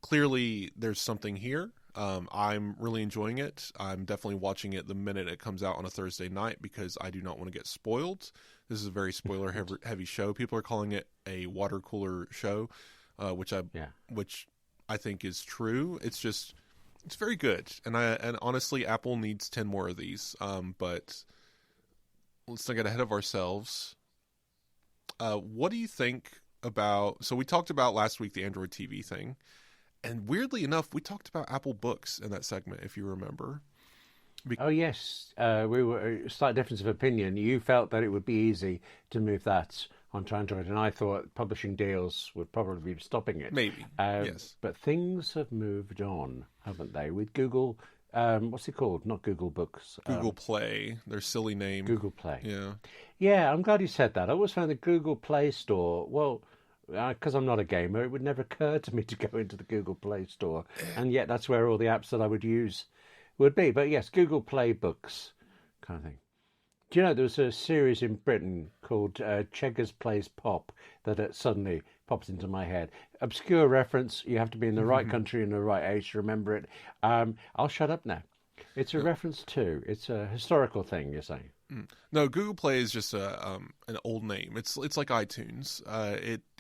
clearly there's something here. I'm really enjoying it. I'm definitely watching it the minute it comes out on a Thursday night because I do not want to get spoiled. This is a very spoiler heavy show. People are calling it a water cooler show, which I think is true. It's very good. And honestly, Apple needs 10 more of these. But let's not get ahead of ourselves. What do you think about, so we talked about last week the Android TV thing, and weirdly enough, we talked about Apple Books in that segment, if you remember. Oh, yes. We were a slight difference of opinion. You felt that it would be easy to move that onto Android, and I thought publishing deals would probably be stopping it. Maybe, yes. But things have moved on, haven't they? With Google, what's it called? Not Google Books. Google Play, their silly name. Google Play. Yeah. Yeah, I'm glad you said that. I always found the Google Play Store, well, because I'm not a gamer, it would never occur to me to go into the Google Play Store, and yet that's where all the apps that I would use would be. But yes, Google Play Books kind of thing. Do you know there was a series in Britain called Cheggers Plays Pop that suddenly pops into my head? Obscure reference. You have to be in the right country and the right age to remember it. I'll shut up now. It's a reference to. It's a historical thing, you're saying. No, Google Play is just an old name. It's like iTunes.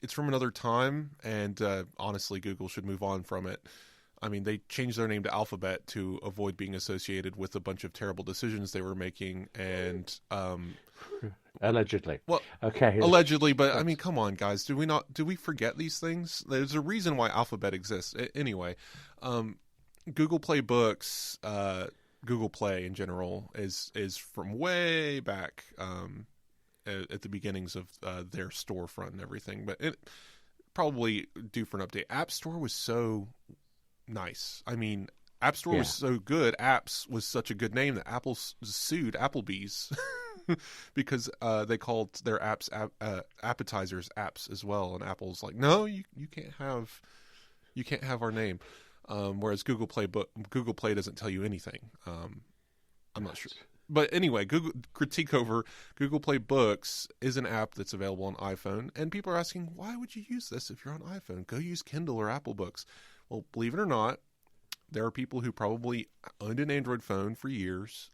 It's from another time, and honestly, Google should move on from it. I mean, they changed their name to Alphabet to avoid being associated with a bunch of terrible decisions they were making, and allegedly. Well, okay, allegedly, but I mean, come on, guys. Do we forget these things? There's a reason why Alphabet exists. Anyway, Google Play Books, Google Play in general is from way back at the beginnings of their storefront and everything, but it probably due for an update. App Store was so nice. I mean, App Store was so good. Apps was such a good name that Apple sued Applebee's because they called their apps appetizers apps as well, and Apple's like, no, you can't have our name. Whereas Google Play doesn't tell you anything. I'm not sure. But anyway, Google critique over Google Play Books is an app that's available on iPhone, and people are asking, why would you use this if you're on iPhone? Go use Kindle or Apple Books. Well, believe it or not, there are people who probably owned an Android phone for years,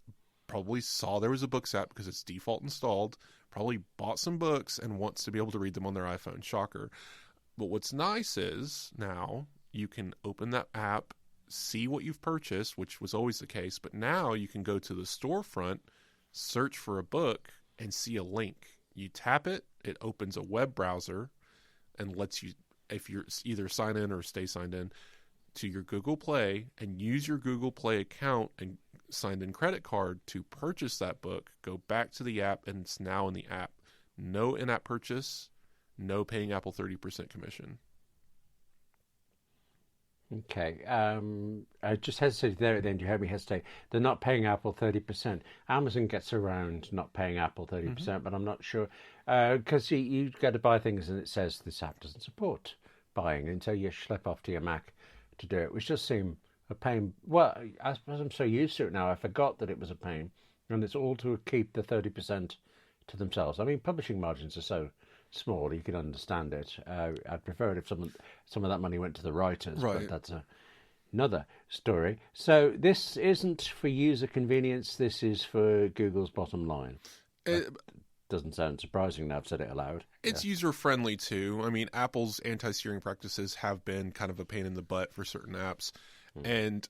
probably saw there was a Books app because it's default installed, probably bought some books and wants to be able to read them on their iPhone. Shocker. But what's nice is now you can open that app, see what you've purchased, which was always the case, but now you can go to the storefront, search for a book, and see a link. You tap it, it opens a web browser and lets you, if you're either sign in or stay signed in, to your Google Play and use your Google Play account and signed in credit card to purchase that book, go back to the app, and it's now in the app. No in-app purchase, no paying Apple 30% commission. Okay. I just hesitated there at the end. You heard me hesitate. They're not paying Apple 30%. Amazon gets around not paying Apple 30%, but I'm not sure. Because you go to buy things and it says this app doesn't support buying until you schlep off to your Mac to do it, which does seem a pain. Well, as I'm so used to it now, I forgot that it was a pain. And it's all to keep the 30% to themselves. I mean, publishing margins are so small, you can understand it. I'd prefer it if some of that money went to the writers, right. But that's another story. So this isn't for user convenience. This is for Google's bottom line. doesn't sound surprising now I've said it aloud. It's user-friendly, too. I mean, Apple's anti-steering practices have been kind of a pain in the butt for certain apps. And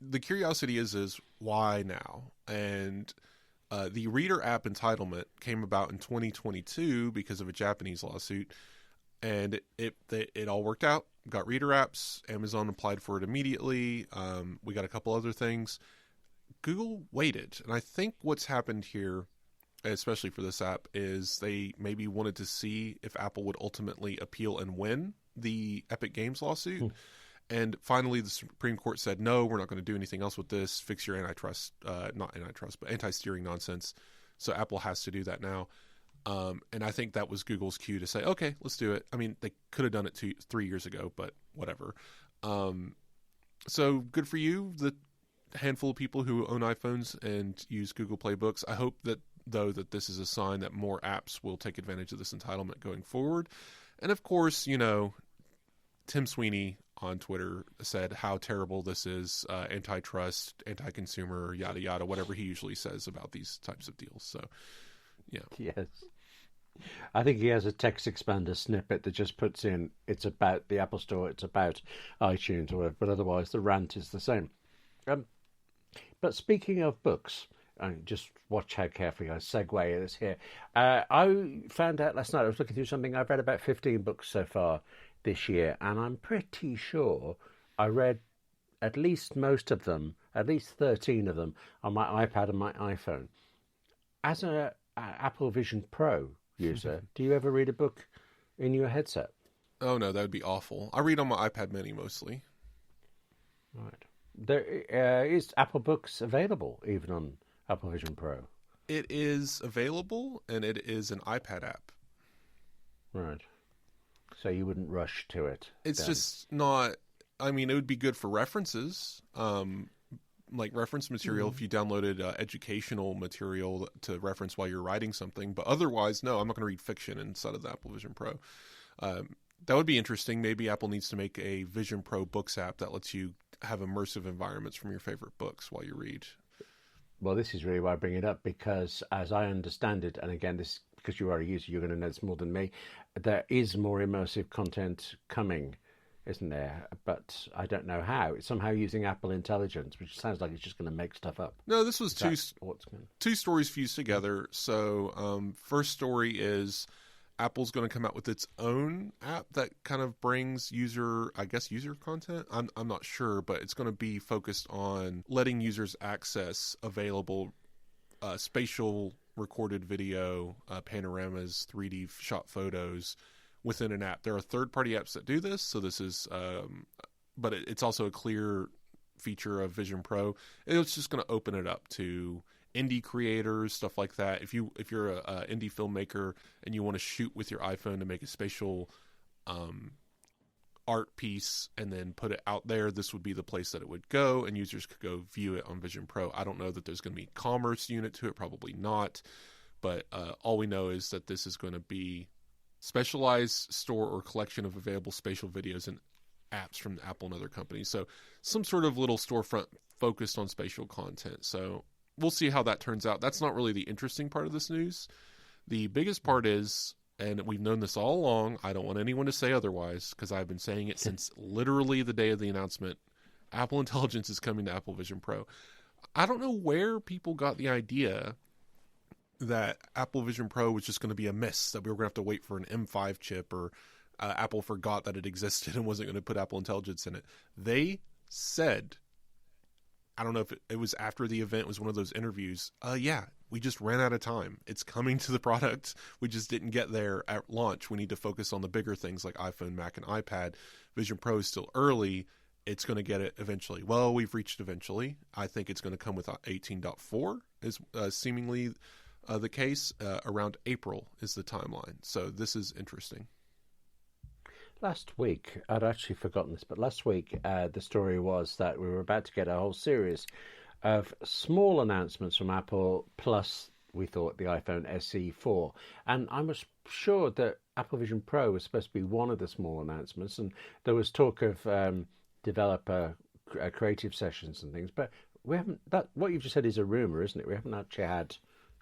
the curiosity is why now? And the Reader app entitlement came about in 2022 because of a Japanese lawsuit. And it all worked out. Got Reader apps. Amazon applied for it immediately. We got a couple other things. Google waited. And I think what's happened here, especially for this app, is they maybe wanted to see if Apple would ultimately appeal and win the Epic Games lawsuit. And finally, the Supreme Court said, no, we're not going to do anything else with this. Fix your not antitrust, but anti-steering nonsense. So Apple has to do that now. And I think that was Google's cue to say, okay, let's do it. I mean, they could have done it 3 years ago, but whatever. So good for you, the handful of people who own iPhones and use Google Play Books. I hope that, though, that this is a sign that more apps will take advantage of this entitlement going forward. And of course, Tim Sweeney on Twitter said how terrible this is, antitrust, anti-consumer, yada, yada, whatever he usually says about these types of deals. So, yeah. Yes. I think he has a text expander snippet that just puts in, it's about the Apple Store, it's about iTunes or whatever, but otherwise the rant is the same. But speaking of books, just watch how carefully I segue this here. I found out last night, I was looking through something, I've read about 15 books so far this year, and I'm pretty sure I read at least most of them, at least 13 of them, on my iPad and my iPhone. As an Apple Vision Pro user, do you ever read a book in your headset? Oh, no, that would be awful. I read on my iPad mini mostly. Right. There is Apple Books available even on Apple Vision Pro? It is available, and it is an iPad app. Right. So you wouldn't rush to it? It's then. just not... I mean, it would be good for references, like reference material if you downloaded educational material to reference while you're writing something. But otherwise, no, I'm not going to read fiction inside of the Apple Vision Pro. That would be interesting. Maybe Apple needs to make a Vision Pro Books app that lets you have immersive environments from your favorite books while you read. Well, this is really why I bring it up, because as I understand it, and again, this because you are a user, you're going to know this more than me, there is more immersive content coming, isn't there? But I don't know how. It's somehow using Apple Intelligence, which sounds like it's just going to make stuff up. No, this was two stories fused together. So first story is Apple's going to come out with its own app that kind of brings user content. I'm not sure, but it's going to be focused on letting users access available spatial recorded video, panoramas, 3D shot photos within an app. There are third-party apps that do this, so this is, but it's also a clear feature of Vision Pro. It's just going to open it up to indie creators, stuff like that. If you're a indie filmmaker and you want to shoot with your iPhone to make a spatial art piece and then put it out there, this would be the place that it would go, and users could go view it on Vision Pro. I don't know that there's going to be a commerce unit to it, probably not, but all we know is that this is going to be specialized store or collection of available spatial videos and apps from Apple and other companies. So some sort of little storefront focused on spatial content. So we'll see how that turns out. That's not really the interesting part of this news. The biggest part is, and we've known this all along, I don't want anyone to say otherwise, because I've been saying it since literally the day of the announcement, Apple Intelligence is coming to Apple Vision Pro. I don't know where people got the idea that Apple Vision Pro was just going to be a miss, that we were going to have to wait for an M5 chip, or Apple forgot that it existed and wasn't going to put Apple Intelligence in it. They said, I don't know if it was after the event, it was one of those interviews, yeah, we just ran out of time. It's coming to the product. We just didn't get there at launch. We need to focus on the bigger things like iPhone, Mac, and iPad. Vision Pro is still early. It's going to get it eventually. Well, we've reached eventually. I think it's going to come with 18.4 is seemingly the case. Around April is the timeline. So this is interesting. Last week, I'd actually forgotten this, but last week the story was that we were about to get a whole series of small announcements from Apple, plus we thought the iPhone SE 4. And I was sure that Apple Vision Pro was supposed to be one of the small announcements, and there was talk of developer creative sessions and things, but what you've just said is a rumor, isn't it? We haven't actually had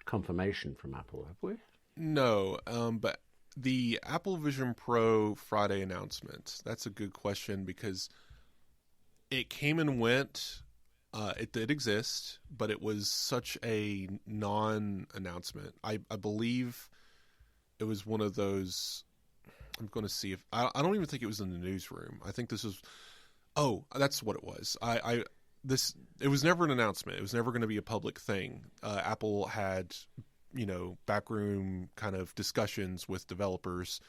confirmation from Apple, have we? No, but the Apple Vision Pro Friday announcement, that's a good question because it came and went. It did exist, but it was such a non-announcement. I believe it was one of those. I'm going to see if I don't even think it was in the newsroom. I think this was. Oh, that's what it was. It was never an announcement. It was never going to be a public thing. Apple had, backroom kind of discussions with developers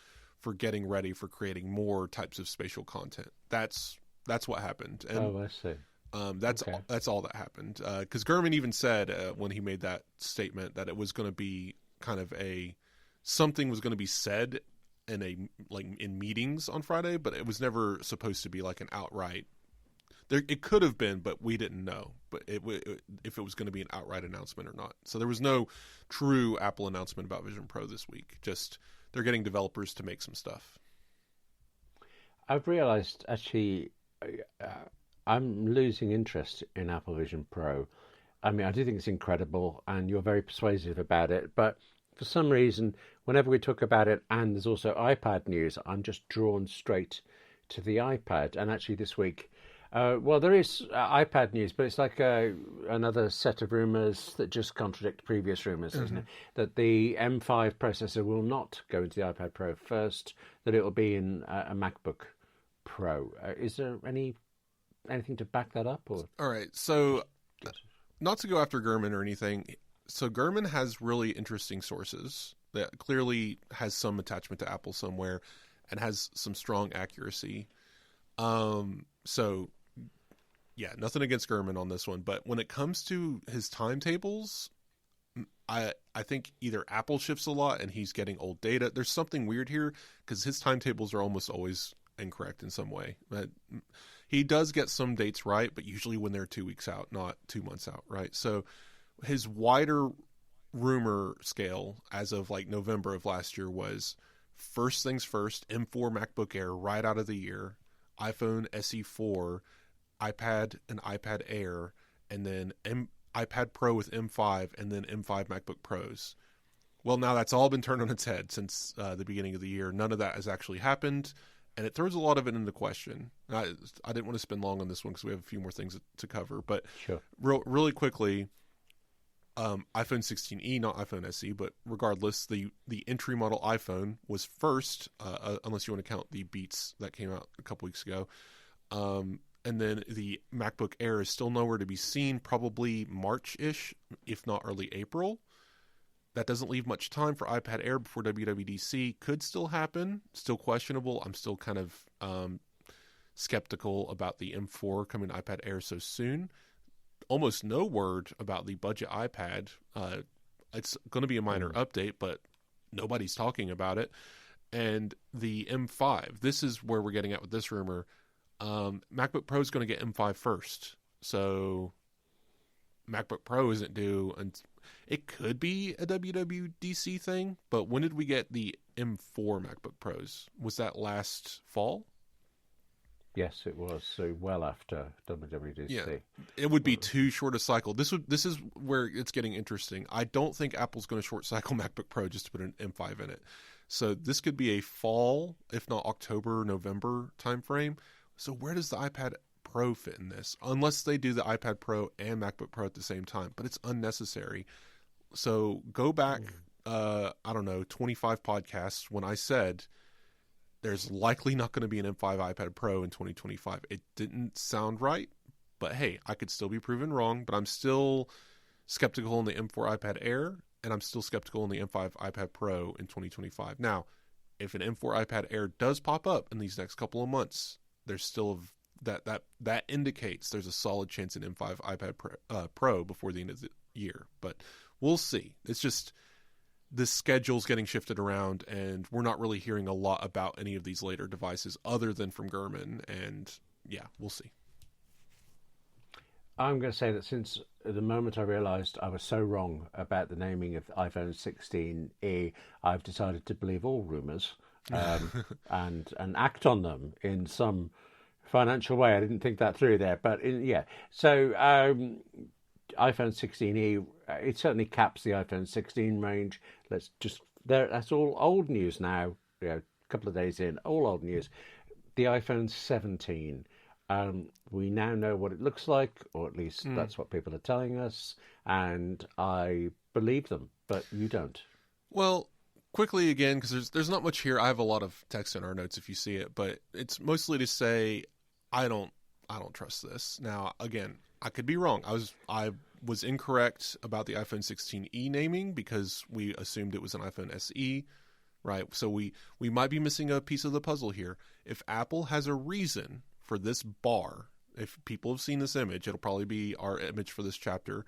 for getting ready for creating more types of spatial content. That's what happened. And, I see. That's all that happened. Because Gurman even said when he made that statement that it was going to be kind of something was going to be said in meetings on Friday, but it was never supposed to be like an outright. It could have been, but we didn't know. But if it was going to be an outright announcement or not. So there was no true Apple announcement about Vision Pro this week. Just they're getting developers to make some stuff. I've realized actually I'm losing interest in Apple Vision Pro. I mean, I do think it's incredible, and you're very persuasive about it. But for some reason, whenever we talk about it, and there's also iPad news, I'm just drawn straight to the iPad. And actually, this week, there is iPad news, but it's like another set of rumors that just contradict previous rumors, isn't it? That the M5 processor will not go into the iPad Pro first; that it will be in a MacBook Pro. Is there anything to back that up? Or all right, so not to go after Gurman or anything. So Gurman has really interesting sources that clearly has some attachment to Apple somewhere and has some strong accuracy. So yeah, nothing against Gurman on this one, but when it comes to his timetables, I think either Apple shifts a lot and he's getting old data. There's something weird here because his timetables are almost always incorrect in some way. He does get some dates right, but usually when they're 2 weeks out, not 2 months out, right? So his wider rumor scale as of like November of last year was first things first, M4 MacBook Air right out of the year, iPhone SE4, iPad and iPad Air, and then iPad Pro with M5, and then M5 MacBook Pros. Well, now that's all been turned on its head since the beginning of the year. None of that has actually happened, and it throws a lot of it into question. I didn't want to spend long on this one because we have a few more things to cover, but sure. Really quickly, iPhone 16e, not iPhone SE, but regardless, the entry model iPhone was first, unless you want to count the Beats that came out a couple weeks ago. And then the MacBook Air is still nowhere to be seen, probably March-ish, if not early April. That doesn't leave much time for iPad Air before WWDC. Could still happen, still questionable. I'm still kind of skeptical about the M4 coming to iPad Air so soon. Almost no word about the budget iPad. It's going to be a minor update, but nobody's talking about it. And the M5, this is where we're getting at with this rumor. MacBook Pro is going to get M5 first. So MacBook Pro isn't due, and it could be a WWDC thing, but when did we get the M4 MacBook Pros? Was that last fall? Yes, it was. So well after WWDC. Yeah, it would be too short a cycle. This is where it's getting interesting. I don't think Apple's going to short cycle MacBook Pro just to put an M5 in it. So this could be a fall, if not October, November timeframe. So where does the iPad Pro fit in this? Unless they do the iPad Pro and MacBook Pro at the same time, but it's unnecessary. So go back, 25 podcasts when I said there's likely not going to be an M5 iPad Pro in 2025. It didn't sound right, but hey, I could still be proven wrong, but I'm still skeptical in the M4 iPad Air, and I'm still skeptical in the M5 iPad Pro in 2025. Now, if an M4 iPad Air does pop up in these next couple of months, there's still that indicates there's a solid chance in M5 iPad Pro before the end of the year, but we'll see. It's just the schedule's getting shifted around, and we're not really hearing a lot about any of these later devices other than from Gurman, and yeah, we'll see. I'm going to say that since the moment I realised I was so wrong about the naming of iPhone 16e, I've decided to believe all rumours and act on them in some financial way. I didn't think that through there, but yeah. So iPhone 16e, it certainly caps the iPhone 16 range. Let's just That's all old news now. A couple of days in, all old news. The iPhone 17. We now know what it looks like, or at least that's what people are telling us, and I believe them, but you don't. Well, quickly again, because there's not much here. I have a lot of text in our notes if you see it, but it's mostly to say I don't trust this. Now, again, I could be wrong. I was incorrect about the iPhone 16e naming because we assumed it was an iPhone SE, right? So we might be missing a piece of the puzzle here. If Apple has a reason for this bar, if people have seen this image, it'll probably be our image for this chapter.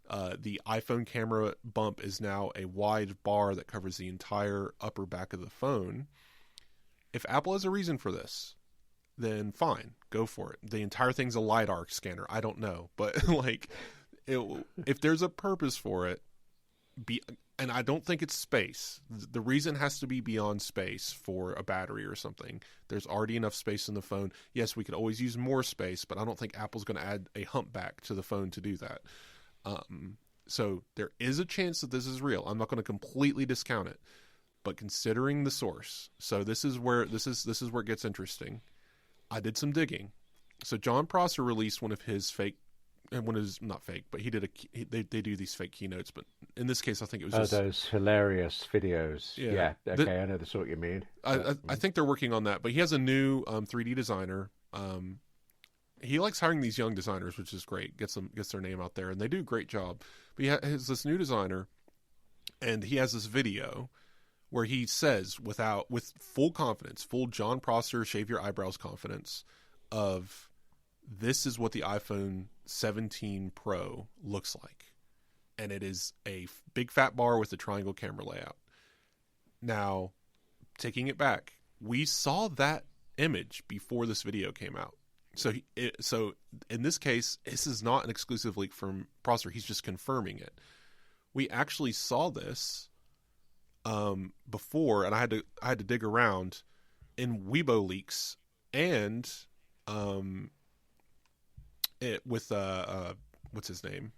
The iPhone camera bump is now a wide bar that covers the entire upper back of the phone. If Apple has a reason for this, then fine, go for it. The entire thing's a LiDAR scanner. I don't know, but if there's a purpose for it, and I don't think it's space. The reason has to be beyond space for a battery or something. There's already enough space in the phone. Yes, we could always use more space, but I don't think Apple's going to add a humpback to the phone to do that. So there is a chance that this is real. I'm not going to completely discount it, but considering the source, so this is where it gets interesting. I did some digging. So John Prosser released one of his fake. One is not fake, but they do these fake keynotes. But in this case, I think it was just those hilarious videos. Yeah. Okay, I know the sort you mean. I think they're working on that. But he has a new 3D designer. He likes hiring these young designers, which is great. Gets their name out there, and they do a great job. But he has this new designer, and he has this video where he says, with full confidence, full John Prosser shave your eyebrows confidence, of this is what the iPhone 17 Pro looks like. And it is a big fat bar with a triangle camera layout. Now, taking it back, we saw that image before this video came out. So in this case, this is not an exclusive leak from Prosser. He's just confirming it. We actually saw this before, and I had to dig around in Weibo leaks and with what's his name?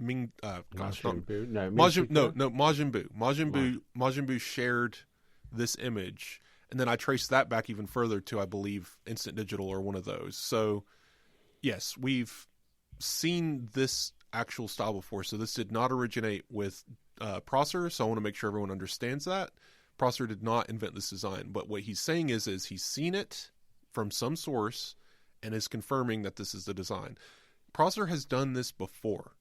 Majin Buu. Majin Buu shared this image, and then I traced that back even further to, I believe, Instant Digital or one of those. So yes, we've seen this actual style before. So this did not originate with Prosser. So I want to make sure everyone understands that Prosser did not invent this design. But what he's saying is he's seen it from some source and is confirming that this is the design. Prosser has done this before.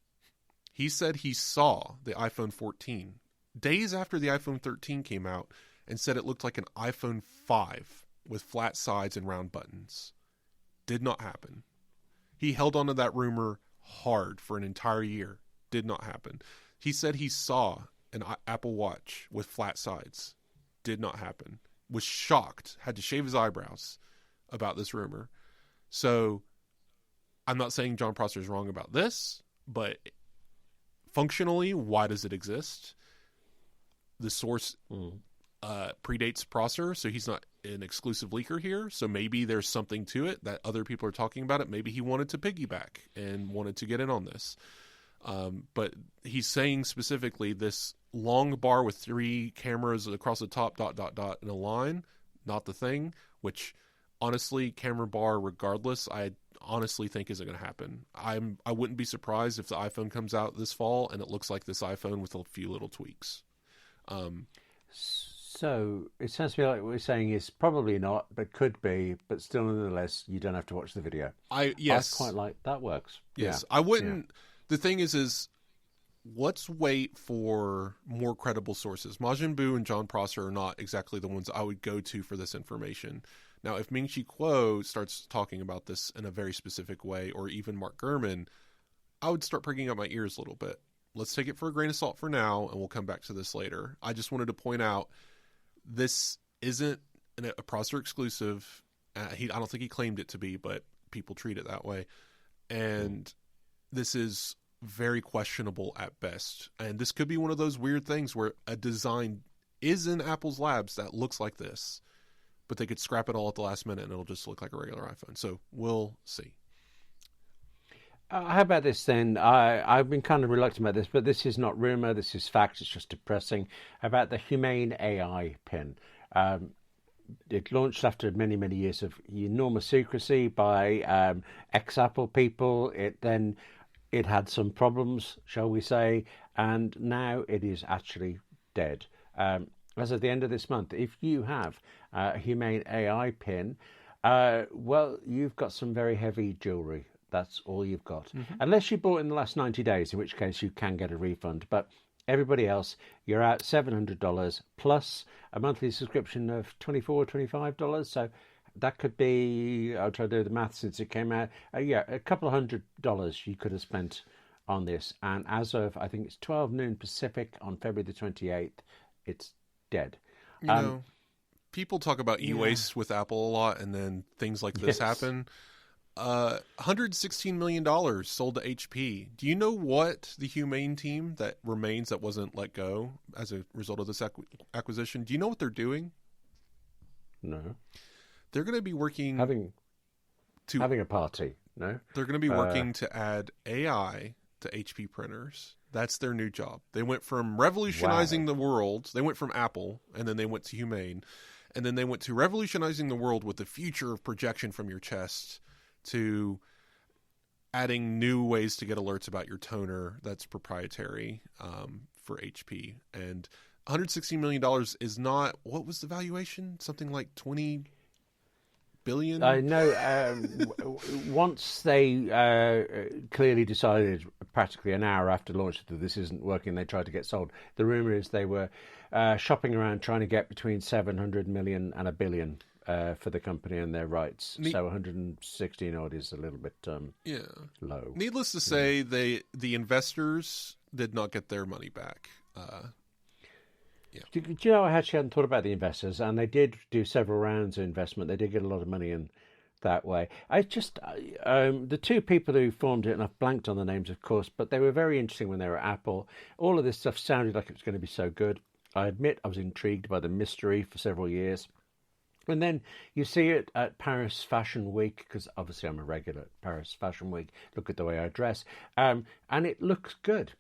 He said he saw the iPhone 14 days after the iPhone 13 came out and said it looked like an iPhone 5 with flat sides and round buttons. Did not happen. He held on to that rumor hard for an entire year. Did not happen. He said he saw an Apple Watch with flat sides. Did not happen. Was shocked. Had to shave his eyebrows about this rumor. So I'm not saying John Prosser is wrong about this, but functionally, why does it exist? The source predates Prosser, so he's not an exclusive leaker here. So maybe there's something to it that other people are talking about it. Maybe he wanted to piggyback and wanted to get in on this. But he's saying specifically this long bar with 3 cameras across the top, ... in a line, not the thing, which honestly, camera bar regardless, I honestly think isn't going to happen. I wouldn't be surprised if the iPhone comes out this fall and it looks like this iPhone with a few little tweaks. So it sounds to me like what we're saying is probably not, but could be, but still nonetheless, you don't have to watch the video. Yes. I quite like that works. Yes. Yeah. I wouldn't. Yeah. The thing is let's wait for more credible sources. Majin Buu and John Prosser are not exactly the ones I would go to for this information. Now, if Ming-Chi Kuo starts talking about this in a very specific way, or even Mark Gurman, I would start pricking up my ears a little bit. Let's take it for a grain of salt for now, and we'll come back to this later. I just wanted to point out this isn't a Prosser exclusive. I don't think he claimed it to be, but people treat it that way. And this is very questionable at best. And this could be one of those weird things where a design is in Apple's labs that looks like this, but they could scrap it all at the last minute and it'll just look like a regular iPhone. So we'll see. How about this then? I've been kind of reluctant about this, but this is not rumor. This is fact. It's just depressing. About the Humane AI Pin. Um, it launched after many, many years of enormous secrecy by ex-Apple people. It had some problems, shall we say, and now it is actually dead. As of the end of this month, if you have a Humane AI Pin, well, you've got some very heavy jewellery. That's all you've got. Unless you bought in the last 90 days, in which case you can get a refund. But everybody else, you're out $700 plus a monthly subscription of $24, $25. So that could be, I'll try to do the math since it came out. Yeah, a couple of $100 you could have spent on this. And as of, I think it's 12 noon Pacific on February the 28th, it's dead. You know, people talk about e-waste with Apple a lot, and then things like this happen. $116 million sold to HP. Do you know what the Humane team that remains that wasn't let go as a result of this acquisition, do you know what they're doing? No. They're going to be working... Having a party, no? They're going to be working to add AI to HP printers. That's their new job. They went from revolutionizing the world. They went from Apple, and then they went to Humane. And then they went to revolutionizing the world with the future of projection from your chest, to adding new ways to get alerts about your toner that's proprietary for HP. And $116 million is not, what was the valuation? Something like $20 billion? I know. Once they clearly decided, practically an hour after launch, that this isn't working, they tried to get sold. The rumor is they were shopping around trying to get between 700 million and a billion for the company and their rights. So 116 odd is a little bit low. Needless to say, the investors did not get their money back. Do you know, I actually hadn't thought about the investors, and they did do several rounds of investment. They did get a lot of money in that way. The two people who formed it, and I've blanked on the names, of course, but they were very interesting when they were at Apple. All of this stuff sounded like it was going to be so good. I admit I was intrigued by the mystery for several years. And then you see it at Paris Fashion Week, because obviously I'm a regular at Paris Fashion Week. Look at the way I dress. And it looks good.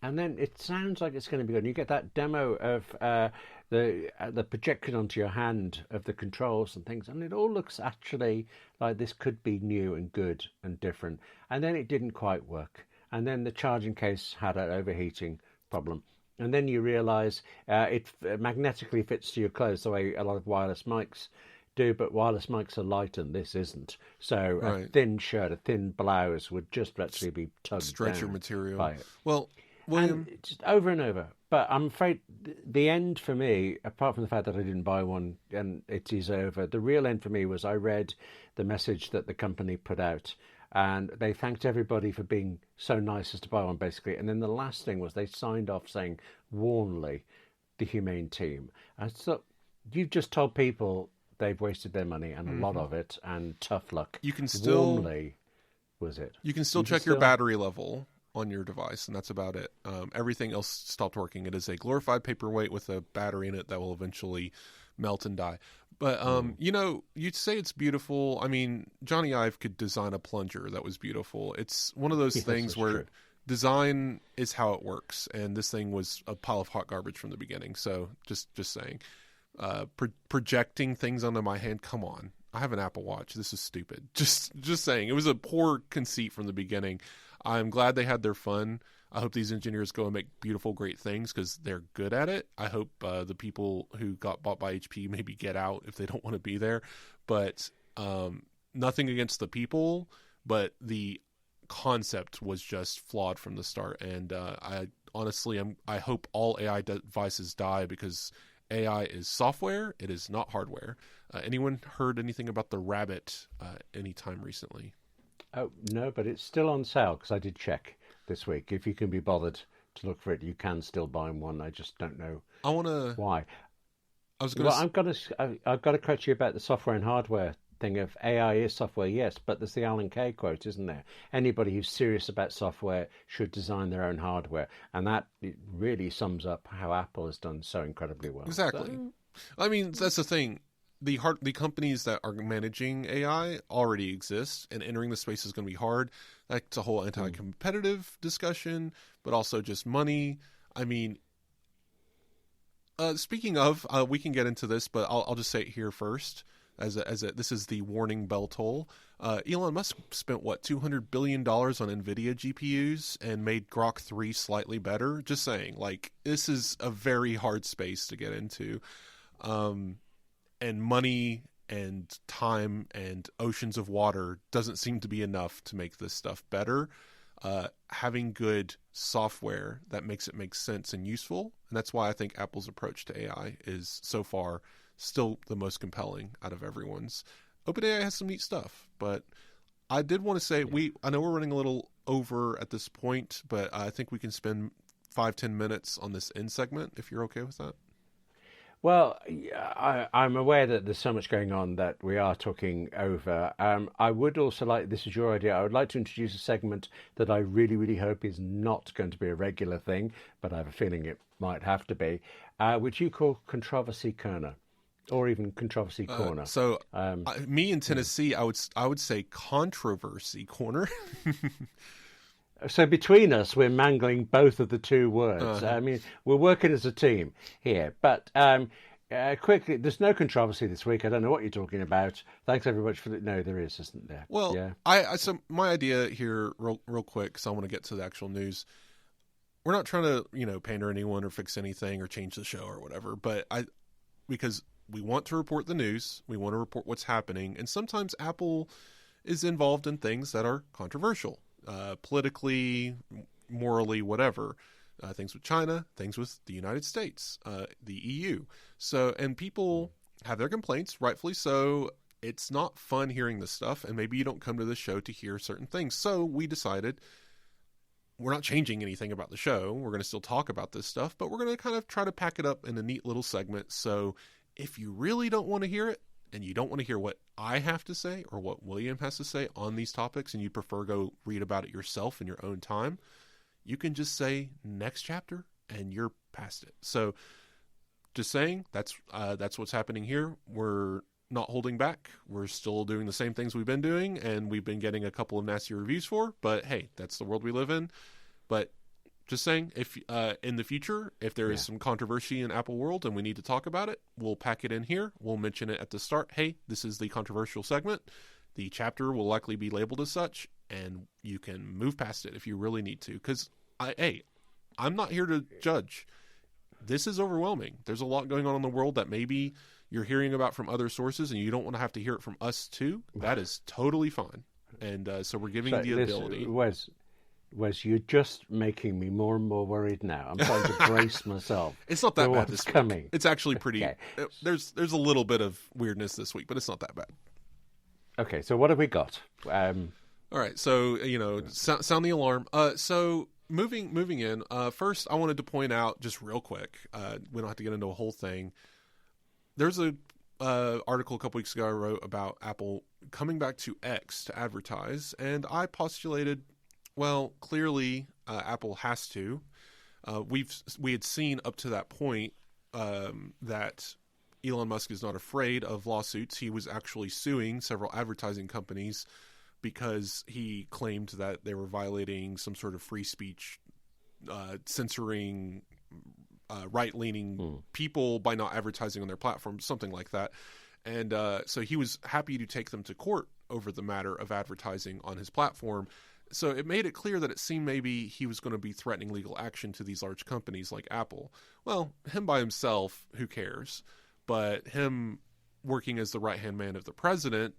And then it sounds like it's going to be good. And you get that demo of the projection onto your hand of the controls and things. And it all looks actually like this could be new and good and different. And then it didn't quite work. And then the charging case had an overheating problem. And then you realise it magnetically fits to your clothes the way a lot of wireless mics do, but wireless mics are light and this isn't. So a thin shirt, a thin blouse would just actually be tugged stretch down your material. By it. Well, William... And just over and over. But I'm afraid the end for me, apart from the fact that I didn't buy one and it is over, the real end for me was I read the message that the company put out. And they thanked everybody for being so nice as to buy one, basically. And then the last thing was they signed off saying, warnly, the Humane team. And I thought, you've just told people they've wasted their money and a lot of it, and tough luck. You can still... Warmly was it. You can still check your battery level on your device, and that's about it. Everything else stopped working. It is a glorified paperweight with a battery in it that will eventually melt and die. But, you know, you'd say it's beautiful. I mean, Johnny Ive could design a plunger that was beautiful. It's one of those things where design is how it works. And this thing was a pile of hot garbage from the beginning. So just saying, projecting things onto my hand. Come on. I have an Apple Watch. This is stupid. Just saying. It was a poor conceit from the beginning. I'm glad they had their fun. I hope these engineers go and make beautiful, great things because they're good at it. I hope the people who got bought by HP maybe get out if they don't want to be there. But nothing against the people, but the concept was just flawed from the start. And I hope all AI devices die because AI is software. It is not hardware. Anyone heard anything about the Rabbit anytime recently? Oh, no, but it's still on sale because I did check this week. If you can be bothered to look for it, you can still buy one. I just don't know why. I've got to correct you about the software and hardware thing of AI is software, yes, but there's the Alan Kay quote, isn't there? Anybody who's serious about software should design their own hardware. And that really sums up how Apple has done so incredibly well. Exactly. I mean, that's the thing. the companies that are managing AI already exist, and entering the space is going to be hard. That's a whole anti-competitive discussion, but also just money. I mean, speaking of, we can get into this, but I'll just say it here first. This is the warning bell toll. Elon Musk spent $200 billion on NVIDIA GPUs and made Grok 3 slightly better. Just saying, like, this is a very hard space to get into. And money and time and oceans of water doesn't seem to be enough to make this stuff better. Having good software that makes it make sense and useful. And that's why I think Apple's approach to AI is so far still the most compelling out of everyone's. OpenAI has some neat stuff, but I did want to say, I know we're running a little over at this point, but I think we can spend 5-10 minutes on this end segment if you're okay with that. Well, I'm aware that there's so much going on that we are talking over. I would also like, this is your idea, I would like to introduce a segment that I really, really hope is not going to be a regular thing, but I have a feeling it might have to be, which you call Controversy Corner, or even Controversy Corner. Me in Tennessee, I would say Controversy Corner. So between us, we're mangling both of the two words. I mean, we're working as a team here. But quickly, there's no controversy this week. I don't know what you're talking about. Thanks very much for No, there isn't there? Well, yeah. So my idea here, real quick, because I want to get to the actual news. We're not trying to, pander anyone or fix anything or change the show or whatever. But because we want to report the news, we want to report what's happening, and sometimes Apple is involved in things that are controversial. Politically, morally, whatever. Things with China, things with the United States, the EU. So, and people have their complaints, rightfully so. It's not fun hearing this stuff, and maybe you don't come to the show to hear certain things. So we decided we're not changing anything about the show. We're going to still talk about this stuff, but we're going to kind of try to pack it up in a neat little segment. So if you really don't want to hear it, and you don't want to hear what I have to say or what William has to say on these topics, and you prefer go read about it yourself in your own time, you can just say next chapter and you're past it. So just saying, that's what's happening here. We're not holding back. We're still doing the same things we've been doing, and we've been getting a couple of nasty reviews for, but hey, that's the world we live in. But just saying, if in the future, if there is some controversy in Apple world and we need to talk about it, we'll pack it in here. We'll mention it at the start. Hey, this is the controversial segment. The chapter will likely be labeled as such, and you can move past it if you really need to. Because, I'm not here to judge. This is overwhelming. There's a lot going on in the world that maybe you're hearing about from other sources, and you don't want to have to hear it from us too. That is totally fine. And so we're giving you the ability. Wes, you're just making me more and more worried now. I'm trying to brace myself. It's not that bad this coming. Week. It's actually pretty. Okay. There's a little bit of weirdness this week, but it's not that bad. Okay, so what have we got? All right, so sound the alarm. So moving in. First, I wanted to point out just real quick. We don't have to get into a whole thing. There's a article a couple weeks ago I wrote about Apple coming back to X to advertise, and I postulated, well, clearly Apple has to. We had seen up to that point that Elon Musk is not afraid of lawsuits. He was actually suing several advertising companies because he claimed that they were violating some sort of free speech, censoring right-leaning people by not advertising on their platform, something like that. And so he was happy to take them to court over the matter of advertising on his platform. So it made it clear that it seemed maybe he was going to be threatening legal action to these large companies like Apple. Well, him by himself, who cares? But him working as the right-hand man of the president,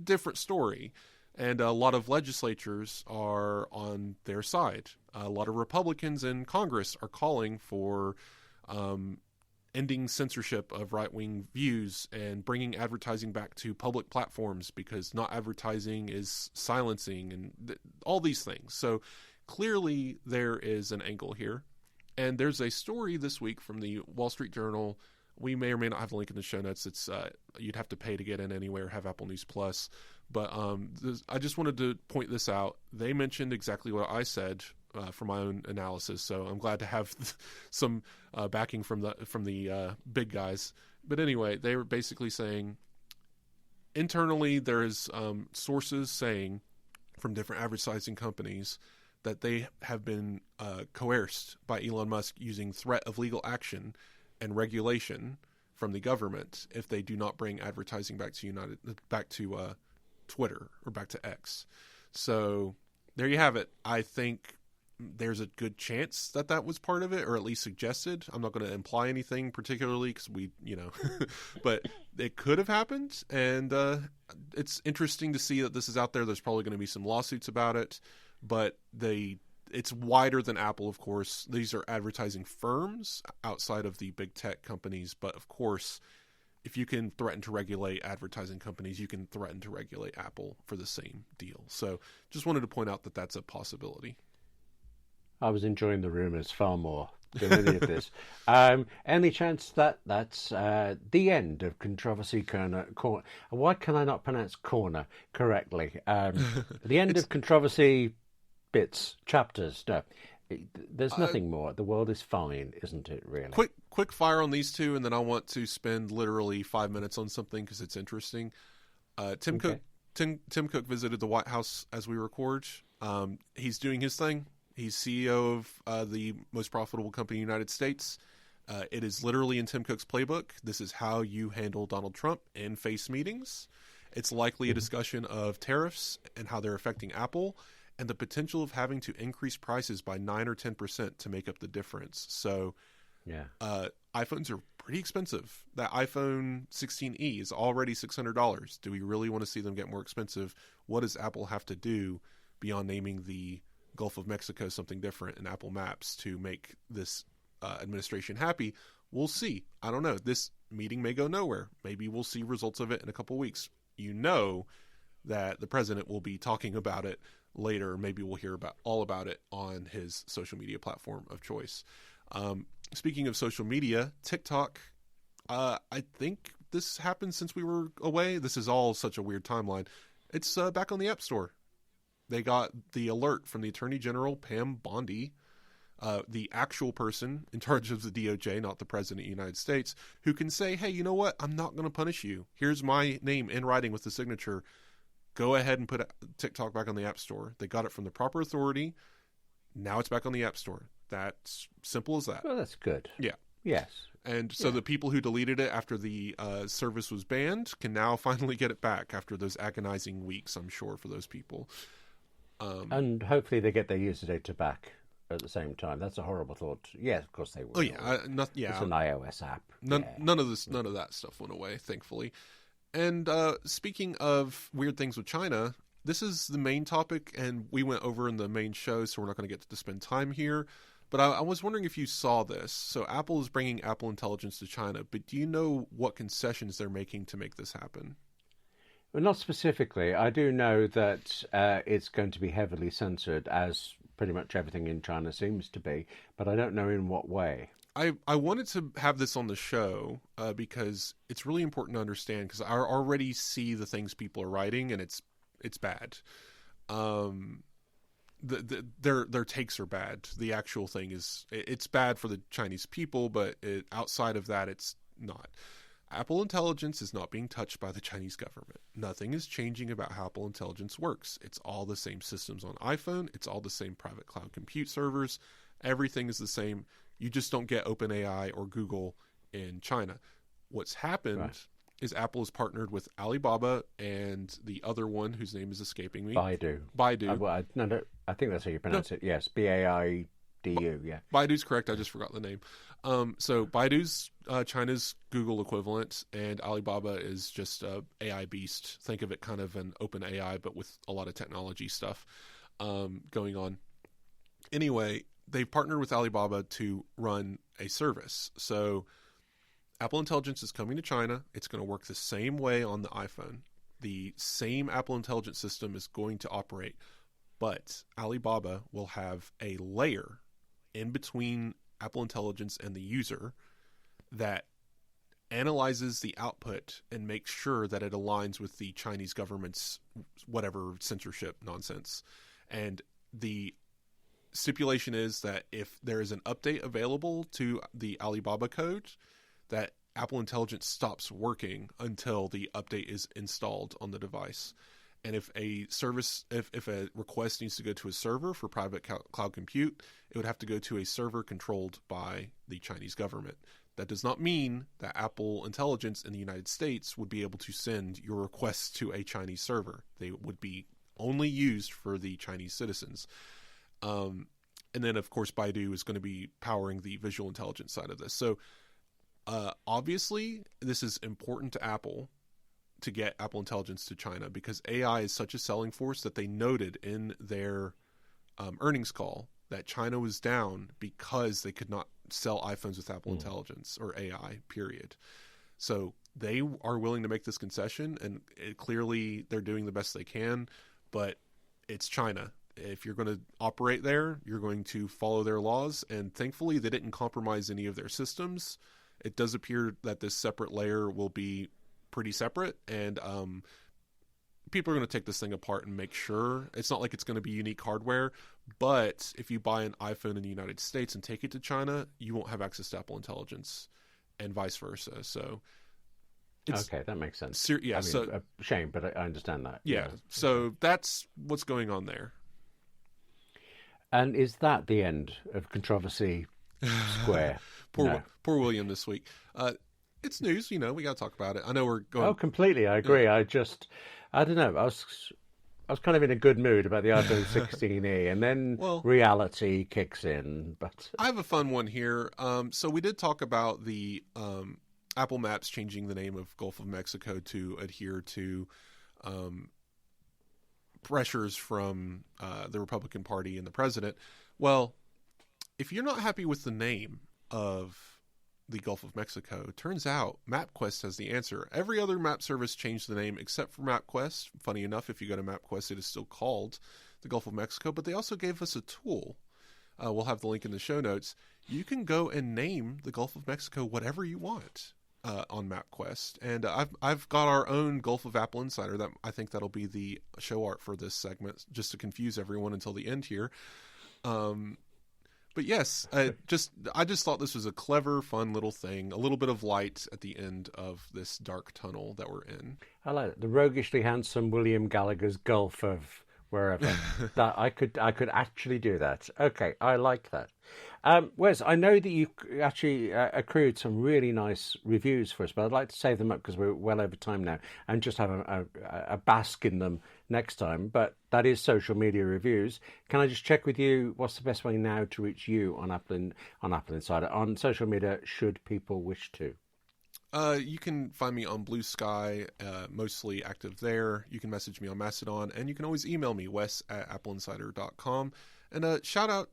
different story. And a lot of legislatures are on their side. A lot of Republicans in Congress are calling for ending censorship of right-wing views and bringing advertising back to public platforms because not advertising is silencing and all these things. So clearly there is an angle here. And there's a story this week from the Wall Street Journal. We may or may not have the link in the show notes. It's you'd have to pay to get in anywhere, have Apple News Plus. But I just wanted to point this out. They mentioned exactly what I said for my own analysis, so I'm glad to have some backing from the big guys. But anyway, they were basically saying internally there's sources saying from different advertising companies that they have been coerced by Elon Musk using threat of legal action and regulation from the government if they do not bring advertising back to Twitter or back to X. So there you have it. I think there's a good chance that was part of it, or at least suggested. I'm not going to imply anything particularly because but it could have happened. And it's interesting to see that this is out there. There's probably going to be some lawsuits about it, but it's wider than Apple, of course. These are advertising firms outside of the big tech companies. But of course, if you can threaten to regulate advertising companies, you can threaten to regulate Apple for the same deal. So just wanted to point out that that's a possibility. I was enjoying the rumours far more than any of this. Any chance that's the end of Controversy Corner? Why can I not pronounce corner correctly? The end of Controversy bits, chapters. No, there's nothing more. The world is fine, isn't it, really? Quick fire on these two, and then I want to spend literally 5 minutes on something because it's interesting. Tim Cook visited the White House as we record. He's doing his thing. He's CEO of the most profitable company in the United States. It is literally in Tim Cook's playbook. This is how you handle Donald Trump in face meetings. It's likely a discussion of tariffs and how they're affecting Apple and the potential of having to increase prices by 9 or 10% to make up the difference. So iPhones are pretty expensive. That iPhone 16e is already $600. Do we really want to see them get more expensive? What does Apple have to do beyond naming the Gulf of Mexico something different in Apple Maps to make this administration happy? We'll see. I don't know. This meeting may go nowhere. Maybe we'll see results of it in a couple weeks. You know that the president will be talking about it later. Maybe we'll hear all about it on his social media platform of choice. Speaking of social media, TikTok, I think this happened since we were away. This is all such a weird timeline. It's back on the App Store. They got the alert from the Attorney General, Pam Bondi, the actual person in charge of the DOJ, not the President of the United States, who can say, hey, you know what? I'm not going to punish you. Here's my name in writing with the signature. Go ahead and put TikTok back on the App Store. They got it from the proper authority. Now it's back on the App Store. That's simple as that. Well, that's good. Yeah. Yes. And so the people who deleted it after the service was banned can now finally get it back after those agonizing weeks, I'm sure, for those people. And hopefully they get their user data back at the same time. That's a horrible thought. Yeah, of course they will. Oh yeah, It's an iOS app. None of that stuff went away, thankfully. And speaking of weird things with China, this is the main topic, and we went over in the main show, so we're not going to get to spend time here. But I was wondering if you saw this. So Apple is bringing Apple Intelligence to China, but do you know what concessions they're making to make this happen? Well, not specifically. I do know that it's going to be heavily censored, as pretty much everything in China seems to be, but I don't know in what way. I wanted to have this on the show because it's really important to understand, because I already see the things people are writing, and it's bad. Their takes are bad. The actual thing it's bad for the Chinese people, but outside of that, it's not. Apple Intelligence is not being touched by the Chinese government. Nothing is changing about how Apple Intelligence works. It's all the same systems on iPhone. It's all the same private cloud compute servers. Everything is the same. You just don't get OpenAI or Google in China. What's happened is Apple has partnered with Alibaba and the other one whose name is escaping me. Baidu. No, I think that's how you pronounce it. Yes, Baidu. Yeah. Baidu's correct. I just forgot the name. So Baidu's China's Google equivalent, and Alibaba is just a AI beast. Think of it kind of an open AI, but with a lot of technology stuff going on. Anyway, they've partnered with Alibaba to run a service. So Apple Intelligence is coming to China. It's going to work the same way on the iPhone. The same Apple Intelligence system is going to operate, but Alibaba will have a layer in between Apple Intelligence and the user that analyzes the output and makes sure that it aligns with the Chinese government's whatever censorship nonsense. And the stipulation is that if there is an update available to the Alibaba code, that Apple Intelligence stops working until the update is installed on the device. And if a request needs to go to a server for private cloud compute, it would have to go to a server controlled by the Chinese government. That does not mean that Apple Intelligence in the United States would be able to send your requests to a Chinese server. They would be only used for the Chinese citizens. And then, of course, Baidu is going to be powering the visual intelligence side of this. So, obviously, this is important to Apple to get Apple Intelligence to China, because AI is such a selling force that they noted in their earnings call that China was down because they could not sell iPhones with Apple Intelligence or AI, period. So they are willing to make this concession, and clearly they're doing the best they can, but it's China. If you're going to operate there, you're going to follow their laws, and thankfully they didn't compromise any of their systems. It does appear that this separate layer will be pretty separate, and people are going to take this thing apart and make sure. It's not like it's going to be unique hardware, but if you buy an iPhone in the United States and take it to China, you won't have access to Apple Intelligence, and vice versa. So okay, that makes sense. Yeah, so a shame, but I understand that. Yeah, so that's what's going on there. And is that the end of Controversy Square? Poor William this week. It's news, we got to talk about it. I know we're going. Oh, completely. I agree. I don't know. I was kind of in a good mood about the iPhone 16e, and then reality kicks in. But I have a fun one here. So we did talk about the Apple Maps changing the name of Gulf of Mexico to adhere to pressures from the Republican Party and the president. Well, if you're not happy with the name of the Gulf of Mexico, turns out MapQuest has the answer. Every other map service changed the name except for MapQuest. Funny enough, if you go to MapQuest, it is still called the Gulf of Mexico, but they also gave us a tool. We'll have the link in the show notes. You can go and name the Gulf of Mexico whatever you want on MapQuest. And I've got our own Gulf of AppleInsider. That I think that'll be the show art for this segment, just to confuse everyone until the end here. But yes, I just thought this was a clever, fun little thing. A little bit of light at the end of this dark tunnel that we're in. I like it. The roguishly handsome William Gallagher's Gulf of wherever. That I could actually do that. Okay, I like that. Wes, I know that you actually accrued some really nice reviews for us, but I'd like to save them up because we're well over time now, and just have a bask in them next time. But that is social media reviews. Can I just check with you, what's the best way now to reach you on Apple Insider, on social media, should people wish to? You can find me on Blue Sky, mostly active there. You can message me on Mastodon, and you can always email me, wes@appleinsider.com. And shout out,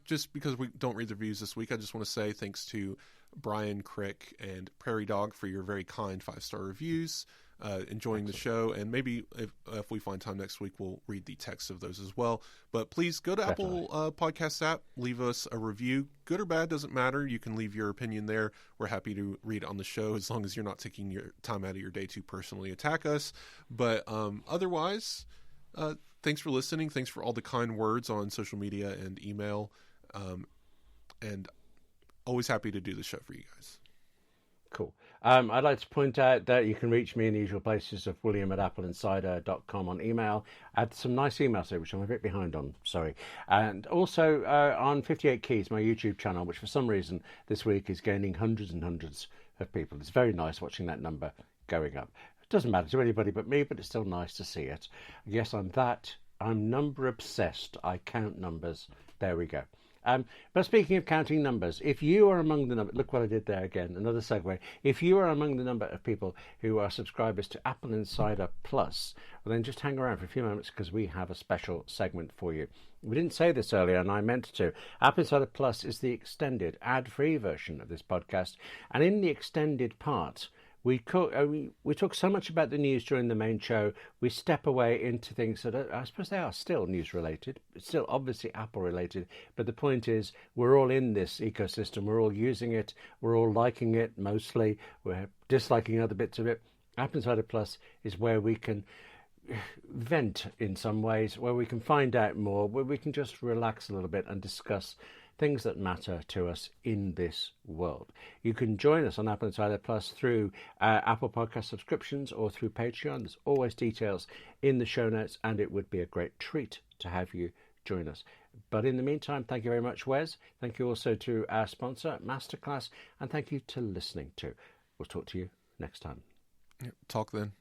just because we don't read the reviews this week, I just want to say thanks to Brian, Crick, and Prairie Dog for your very kind 5-star reviews. Enjoying the show, and maybe if we find time next week, we'll read the text of those as well. But please go to Definitely. Apple Podcast app, leave us a review. Good or bad, doesn't matter. You can leave your opinion there. We're happy to read on the show, as long as you're not taking your time out of your day to personally attack us. But otherwise, thanks for listening. Thanks for all the kind words on social media and email. And always happy to do the show for you guys. Cool. I'd like to point out that you can reach me in the usual places of william@appleinsider.com on email. I had some nice emails there, which I'm a bit behind on, sorry. And also on 58 Keys, my YouTube channel, which for some reason this week is gaining hundreds and hundreds of people. It's very nice watching that number going up. It doesn't matter to anybody but me, but it's still nice to see it. Yes, I'm number obsessed. I count numbers. There we go. But speaking of counting numbers, if you are among the number, look what I did there again, another segue. If you are among the number of people who are subscribers to Apple Insider Plus, well, then just hang around for a few moments because we have a special segment for you. We didn't say this earlier, and I meant to. Apple Insider Plus is the extended, ad-free version of this podcast, and in the extended part, we talk so much about the news during the main show, we step away into things that I suppose they are still news-related. It's still obviously Apple-related, but the point is we're all in this ecosystem. We're all using it. We're all liking it mostly. We're disliking other bits of it. Apple Insider Plus is where we can vent in some ways, where we can find out more, where we can just relax a little bit and discuss things that matter to us in this world. You can join us on Apple Insider Plus through Apple Podcast subscriptions or through Patreon. There's always details in the show notes, and it would be a great treat to have you join us. But in the meantime, thank you very much, Wes. Thank you also to our sponsor, Masterclass, and thank you to listening to. We'll talk to you next time. Talk then.